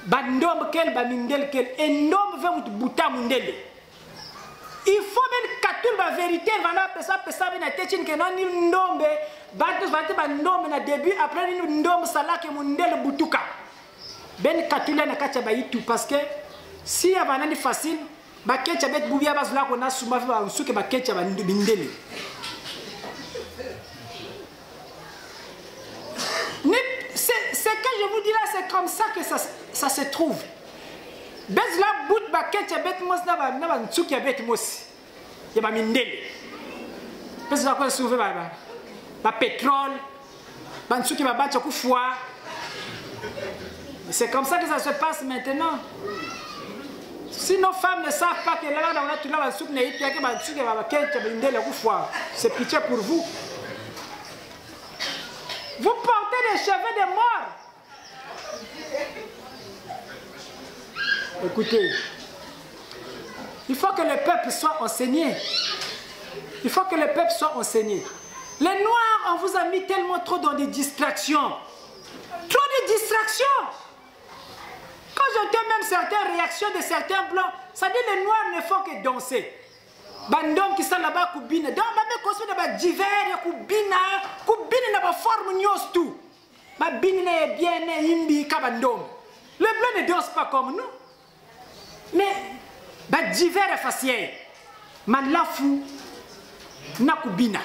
bandom kel bamindel kel endom veut bouta mundele. Il faut ben katul ba vérité vana pesa ben atechin que non ni ndombe bantu vante bandom na début après ni ndom sala ke mundele butuka. Ben katula na kacha ba yitu parce que si avana ni facile bakecha bet bubia bazula ko na suma fa nsuke bakecha ba bindele. C'est que je vous dis là, c'est comme ça que ça se trouve. Bezla bout bakecha bet mos na ba nsuke bet mos. Ya ba mindele. Bezla ko souve ba pétrole, ba nsuke ba bacha ku foi. C'est comme ça que ça se passe maintenant. Si nos femmes ne savent pas que là, on a tout là, c'est pitié pour vous. Vous portez des cheveux de mort. Écoutez, il faut que le peuple soit enseigné. Il faut que le peuple soit enseigné. Les Noirs, on vous a mis tellement trop dans des distractions. Trop de distractions. Quand j'entends même certaines réactions de certains blancs, ça dit que les noirs ne font que danser. Bandom qui sont là-bas, Koubina. Donc, même quand on a divers, Koubina n'a pas forme nios tout. Bina est bien, imbi, kabandom. Le blanc ne danse pas comme nous. Mais, divers est facile. Man la fou, na Koubina.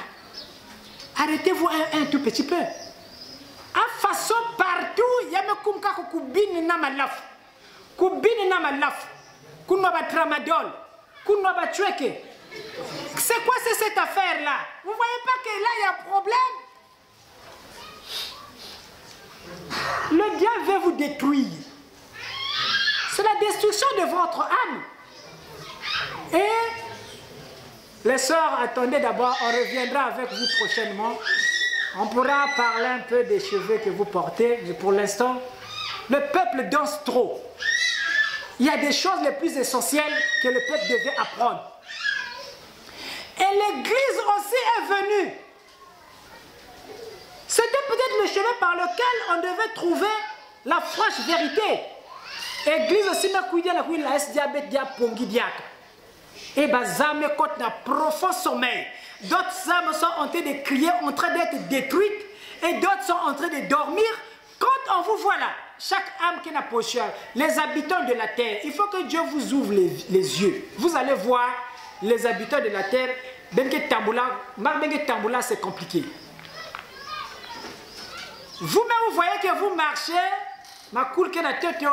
Arrêtez-vous un tout petit peu. À façon partout, il y a même Koubina na malaf. Koubine na malaf, kounwa ba tramadol, kounwa ba tueke. C'est quoi cette affaire-là? Vous ne voyez pas que là il y a un problème? Le diable veut vous détruire. C'est la destruction de votre âme. Et les sœurs, attendez d'abord, on reviendra avec vous prochainement. On pourra parler un peu des cheveux que vous portez, mais pour l'instant, le peuple danse trop. Il y a des choses les plus essentielles que le peuple devait apprendre. Et l'Église aussi est venue. C'était peut-être le chemin par lequel on devait trouver la franche vérité. L'Église aussi n'a cuidé la S-diabète diapongi diaka. Et bazame côte na profond sommeil. D'autres âmes sont en train de crier, en train d'être détruites. Et d'autres sont en train de dormir. Quand on vous voit là, chaque âme qui n'a pas pocheur, les habitants de la terre, il faut que Dieu vous ouvre les yeux. Vous allez voir les habitants de la terre. Benke Tamboula, c'est compliqué. Vous-même, vous voyez que vous marchez, ma cour qui na tête,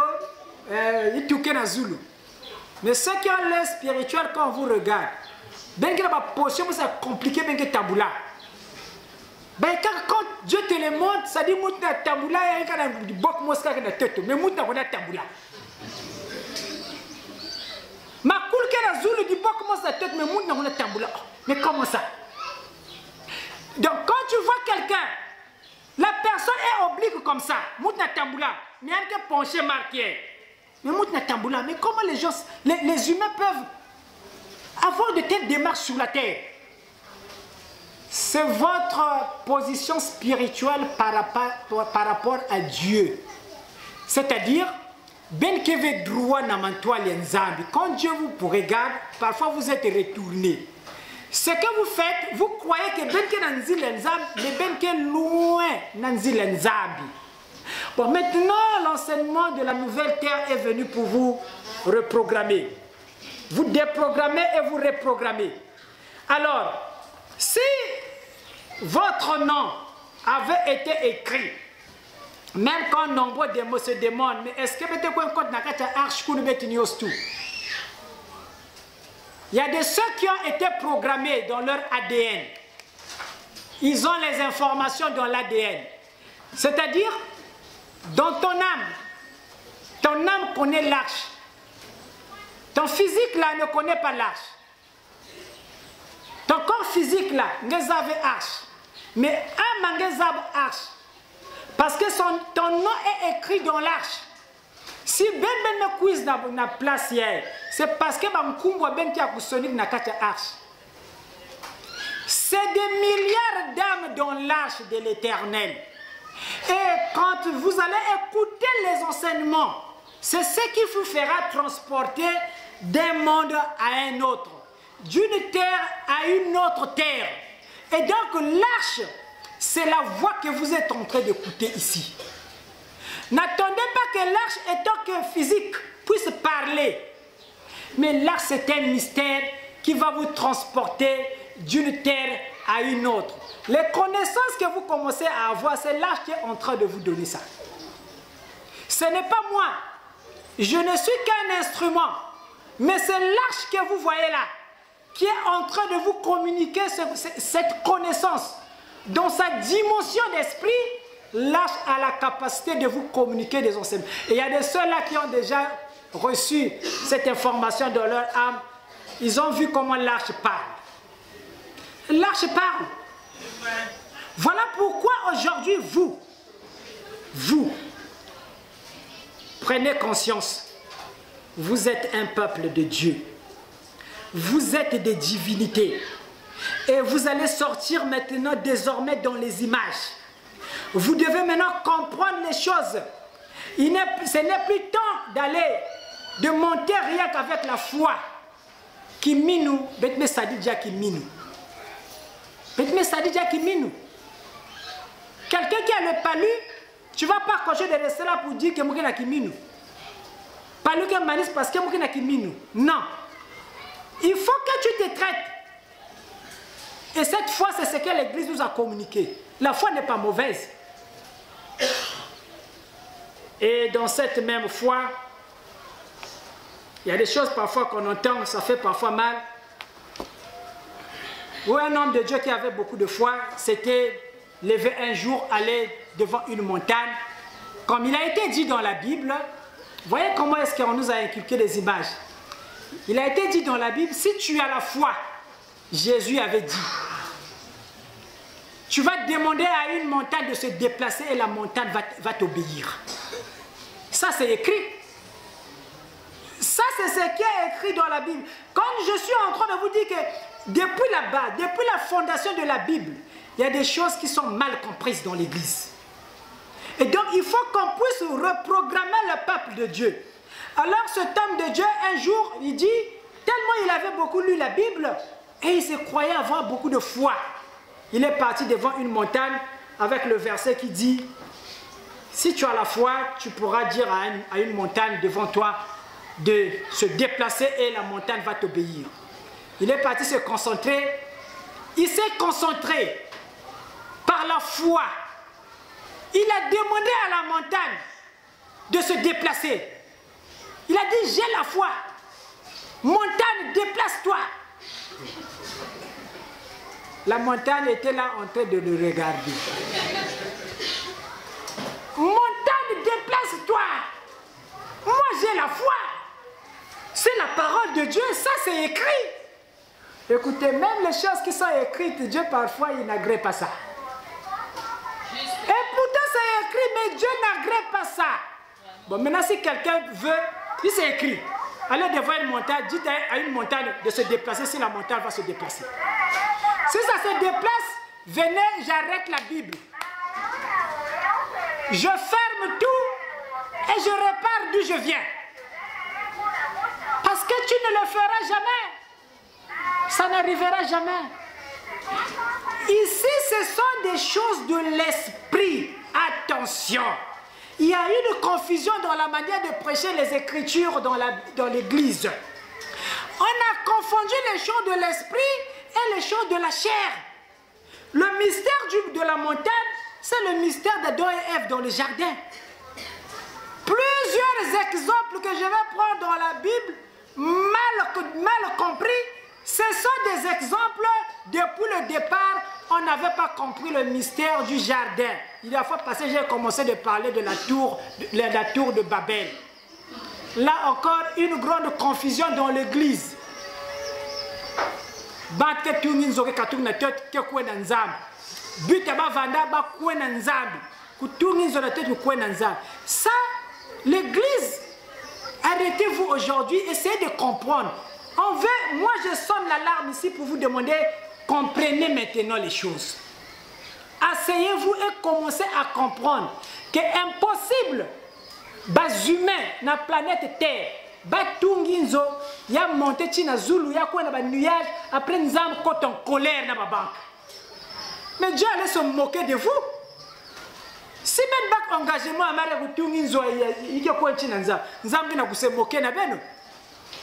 il touche na Zulu. Mais ceux qui ont l'air spirituel, quand on vous regarde, benke na potion, c'est compliqué, Benke Tamboula. Ben quand Dieu te le montre, ça dit moutna tamboula et quand on dit bok mosca na tête, mais moutna on a tamboula. Ma cour qui a Zulu dit bok mosca tête, mais moutna on a tamboula. Mais comment ça? Donc quand tu vois quelqu'un, la personne est oblique comme ça, moutna tamboula, mais un peu penché marqué. Mais moutna tamboula, mais comment les gens, les humains peuvent avoir de telles démarches sur la terre? C'est votre position spirituelle par rapport à Dieu. C'est-à-dire, quand Dieu vous regarde, parfois vous êtes retourné. Ce que vous faites, vous croyez que bon, maintenant, l'enseignement de la nouvelle terre est venu pour vous reprogrammer. Vous déprogrammez et vous reprogrammez. Alors, si votre nom avait été écrit, même quand nombre de mots se demandent, mais est-ce que il y a de ceux qui ont été programmés dans leur ADN. ils ont les informations dans l'ADN. C'est-à-dire, dans ton âme connaît l'arche. Ton physique là ne connaît pas l'arche. Ton corps physique là, ngezave arche. Mais âme ngezave arche. Parce que ton nom est écrit dans l'arche. Si ben me quiz na place hier, c'est parce que bamkumbwa ben tia kusonique na katia arche. C'est des milliards d'âmes dans l'arche de l'Éternel. Et quand vous allez écouter les enseignements, c'est ce qui vous fera transporter d'un monde à un autre, d'une terre à une autre terre. Et donc l'arche, c'est la voix que vous êtes en train d'écouter ici. N'attendez pas que l'arche étant que physique puisse parler. Mais l'arche, c'est un mystère qui va vous transporter d'une terre à une autre. Les connaissances que vous commencez à avoir, c'est l'arche qui est en train de vous donner ça. Ce n'est pas moi. Je ne suis qu'un instrument. Mais c'est l'arche que vous voyez là, qui est en train de vous communiquer cette connaissance. Dans sa dimension d'esprit, l'arche a la capacité de vous communiquer des enseignements. Et il y a des ceux-là qui ont déjà reçu cette information dans leur âme. Ils ont vu comment l'arche parle. L'arche parle. Voilà pourquoi aujourd'hui, vous, prenez conscience. Vous êtes un peuple de Dieu. Vous êtes des divinités. Et vous allez sortir maintenant désormais dans les images. Vous devez maintenant comprendre les choses. Ce n'est plus temps d'aller, de monter rien qu'avec la foi. Qui minou, betme sadidja qui minou. Betme sadidja qui minou. Quelqu'un qui a le palu, tu ne vas pas cocher de rester là pour dire que moi qui minou. Palu que manis parce que moi qui minou. Non. Il faut que tu te traites. Et cette foi, c'est ce que l'Église nous a communiqué. La foi n'est pas mauvaise. Et dans cette même foi, il y a des choses parfois qu'on entend, ça fait parfois mal. Ou un homme de Dieu qui avait beaucoup de foi, s'était levé un jour, aller devant une montagne. Comme il a été dit dans la Bible, voyez comment est-ce qu'on nous a inculqué des images. Il a été dit dans la Bible, si tu as la foi, Jésus avait dit, tu vas demander à une montagne de se déplacer et la montagne va t'obéir. Ça c'est écrit. Ça c'est ce qui est écrit dans la Bible. Quand je suis en train de vous dire que depuis là-bas, depuis la fondation de la Bible, il y a des choses qui sont mal comprises dans l'Église. Et donc il faut qu'on puisse reprogrammer le peuple de Dieu. Alors cet homme de Dieu, un jour, il dit, tellement il avait beaucoup lu la Bible, et il se croyait avoir beaucoup de foi. Il est parti devant une montagne avec le verset qui dit, si tu as la foi, tu pourras dire à une montagne devant toi de se déplacer et la montagne va t'obéir. Il est parti se concentrer. Il s'est concentré par la foi. Il a demandé à la montagne de se déplacer. Il a dit, j'ai la foi. Montagne, déplace-toi. La montagne était là en train de le regarder. Montagne, déplace-toi. Moi, j'ai la foi. C'est la parole de Dieu, ça c'est écrit. Écoutez, même les choses qui sont écrites, Dieu parfois, il n'agrée pas ça. Et pourtant, c'est écrit, mais Dieu n'agrée pas ça. Bon, maintenant, si quelqu'un veut, si c'est écrit, allez devant une montagne, dites à une montagne de se déplacer si la montagne va se déplacer. Si ça se déplace, venez, j'arrête la Bible. Je ferme tout et je repars d'où je viens. Parce que tu ne le feras jamais. Ça n'arrivera jamais. Ici, ce sont des choses de l'esprit. Attention. Il y a eu une confusion dans la manière de prêcher les Écritures dans l'Église. On a confondu les choses de l'esprit et les choses de la chair. Le mystère de la montagne, c'est le mystère d'Adam et Ève dans le jardin. Plusieurs exemples que je vais prendre dans la Bible, mal compris, ce sont des exemples depuis le départ on n'avait pas compris le mystère du jardin. Il y a fois passé, j'ai commencé de parler de la tour de Babel. Là encore, une grande confusion dans l'église. Ça, l'église, arrêtez-vous aujourd'hui, essayez de comprendre. Moi je sonne l'alarme ici pour vous demander, comprenez maintenant les choses. Asseyez-vous et commencez à comprendre que impossible, les humains na planète Terre, batunginzo ya monté tina zulu ya quoi na ba nuage après nzam quand en colère na ba banque. Mais Dieu allait se moquer de vous. Si même bak engagement amare kutunginzo il y a quoi tina nzam na ku se moquer na beno.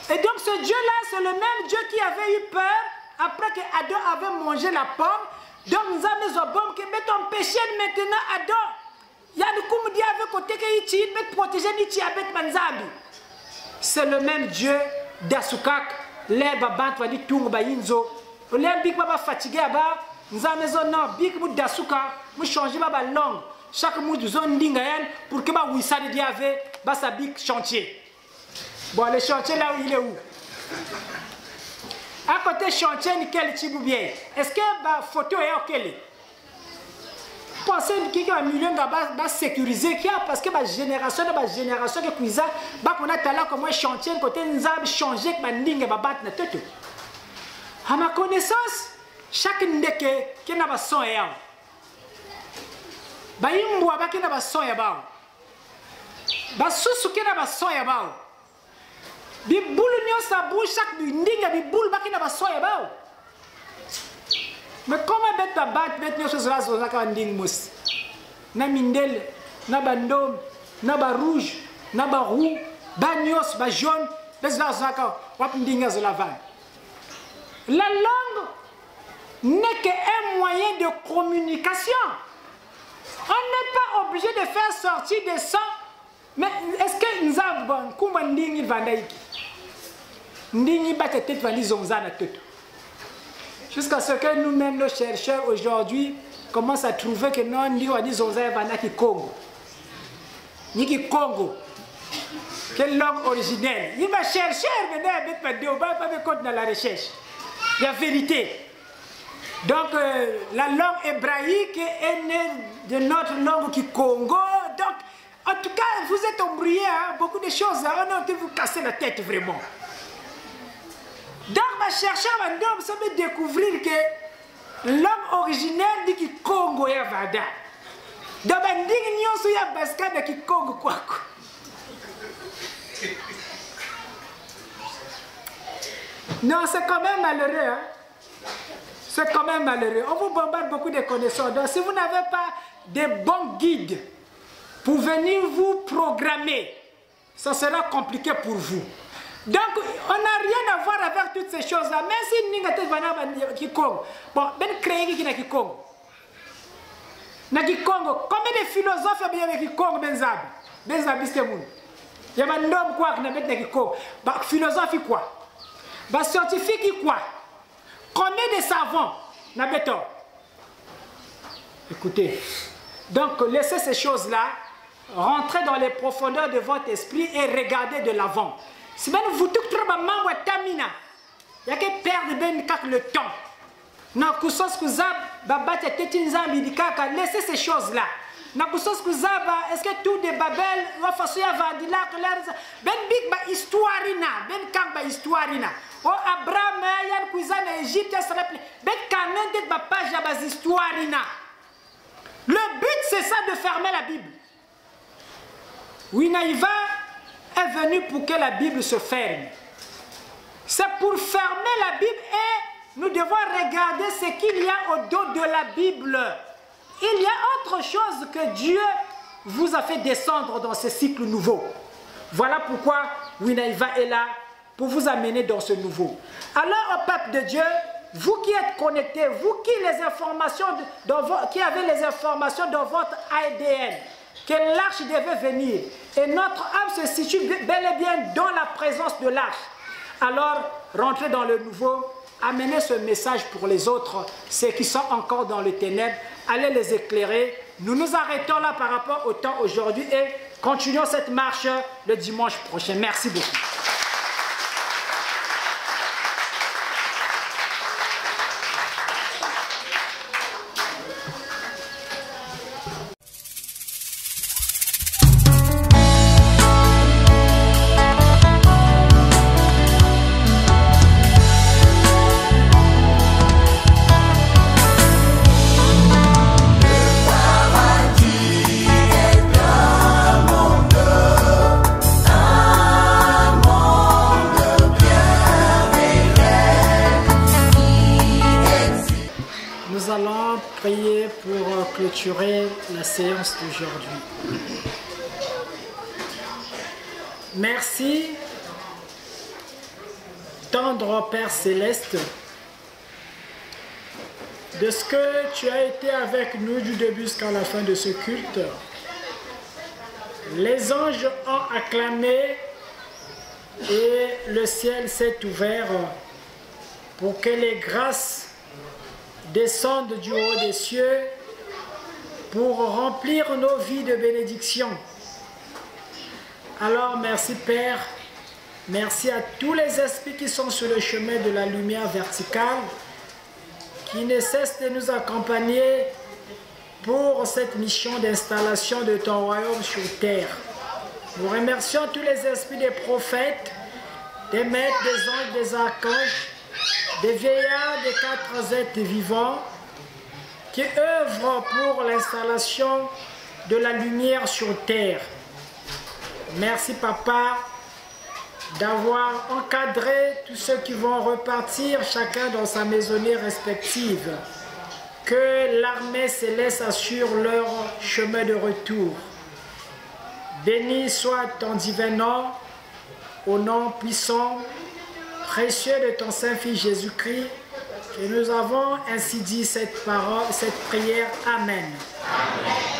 Et donc ce Dieu là, c'est le même Dieu qui avait eu peur après que Adam avait mangé la pomme. Donc nous avons besoin que mettons péché maintenant Adam. Il y a des coups qui avec côté que il met protéger ni avec manzabi. C'est le même Dieu d'Asukak, les babant va dire tout ba inzo. Les big baba fatigué ba, nous avons besoin non big bout d'Asuka, nous changer ba langue. Chaque mot de zone dingayen pour que ba wissa de diave ba sa big chantier. Bon le chantier là où il est où? À côté chantier nickel tibou bien. Est-ce que la photo est ok? Pensez qu'il y a un million de sécuriser parce que la génération qui cuisine, on a talent comme un chantier côté nous a changé que ma ligne va battre na tête. À ma connaissance, chaque ndeke qui n'a pas son et un. Ba imbo ba qui n'a pas son et ba. Ba susu qui n'a pas son et ba. Bi boule nyo sa bouche chaque ndinga bi boule ba qui n'a pas son et ba. Mais comment mettre ta batte, mettre nos choses là sur la candine mousse? Na mindel, na bandom, na ba rouge, na ba roux, bagnos, ba jaune, les là sur la candine sur la vanne. La langue n'est qu'un moyen de communication. On n'est pas obligé de faire sortir des sons. Mais est-ce que nous avons comment ndingi vandaiki? Ndingi batte tête vandi zonza na tête. Jusqu'à ce que nous-mêmes, nos chercheurs aujourd'hui, commencent à trouver que non, nous avons dit que Congo. Ni Congo. Quelle langue originelle. Il va chercher, mais on va pas compte dans la recherche. Il y a vérité. Donc, la langue hébraïque est née de notre langue qui Congo. Donc, en tout cas, vous êtes embrouillés, hein, beaucoup de choses. Hein, on a envie de vous casser la tête vraiment. Donc, ma chercheur Mandom ça veut découvrir que l'homme originel dit que Congo est Vada. Donc, on dit que nous sommes basket qui Congo quoi. Non, c'est quand même malheureux. Hein? C'est quand même malheureux. On vous bombarde beaucoup de connaissances. Donc, si vous n'avez pas de bons guides pour venir vous programmer, ça sera compliqué pour vous. Donc, on n'a rien à voir avec toutes ces choses-là. Même si nous avons dit Congo, bon, ben créé qui n'a Congo. N'a Congo. Combien de philosophes il y a qui Congo Benzabi? Benzabi c'est moun. Il y a un homme quoi qui n'a pas de Congo. Philosophie quoi? Scientifique quoi? Combien de savants n'a pas de? Écoutez. Donc, laissez ces choses-là rentrer dans les profondeurs de votre esprit et regardez de l'avant. Si vous vous trouvez maman tamina, il y a que perdre le temps. Na kusos kuzab baba tetin zambi dikaka laissez ces choses là. Na kusos kuzaba est-ce que tout de Babel va façon ya vandila ben big ba histoirina ben kang ba histoirina. O Abraham yan kuzana Égypte ça rappelle ben kanen de ba page ya ba histoirina. Le but c'est ça de fermer la Bible. Oui Naïva est venu pour que la Bible se ferme. C'est pour fermer la Bible et nous devons regarder ce qu'il y a au dos de la Bible. Il y a autre chose que Dieu vous a fait descendre dans ce cycle nouveau. Voilà pourquoi Winaïva est là pour vous amener dans ce nouveau. Alors au peuple de Dieu, vous qui êtes connectés, vous qui avez les informations dans votre ADN, que l'arche devait venir et notre âme se situe bel et bien dans la présence de l'arche. Alors, rentrez dans le nouveau amenez ce message pour les autres, ceux qui sont encore dans les ténèbres, allez les éclairer. Nous nous arrêtons là par rapport au temps aujourd'hui et continuons cette marche le dimanche prochain. Merci beaucoup. Nous allons prier pour clôturer la séance d'aujourd'hui. Merci, tendre Père Céleste, de ce que tu as été avec nous du début jusqu'à la fin de ce culte. Les anges ont acclamé et le ciel s'est ouvert pour que les grâces descendent du haut des cieux pour remplir nos vies de bénédictions. Alors merci Père, merci à tous les esprits qui sont sur le chemin de la lumière verticale, qui ne cessent de nous accompagner pour cette mission d'installation de ton royaume sur terre. Nous remercions tous les esprits des prophètes, des maîtres, des anges, des archanges, des vieillards, des quatre êtres vivants qui œuvrent pour l'installation de la lumière sur terre. Merci Papa d'avoir encadré tous ceux qui vont repartir chacun dans sa maisonnée respective. Que l'armée céleste assure leur chemin de retour. Béni soit ton divin nom, au nom puissant, précieux de ton Saint-Fils Jésus-Christ, que nous avons ainsi dit cette parole, cette prière. Amen. Amen.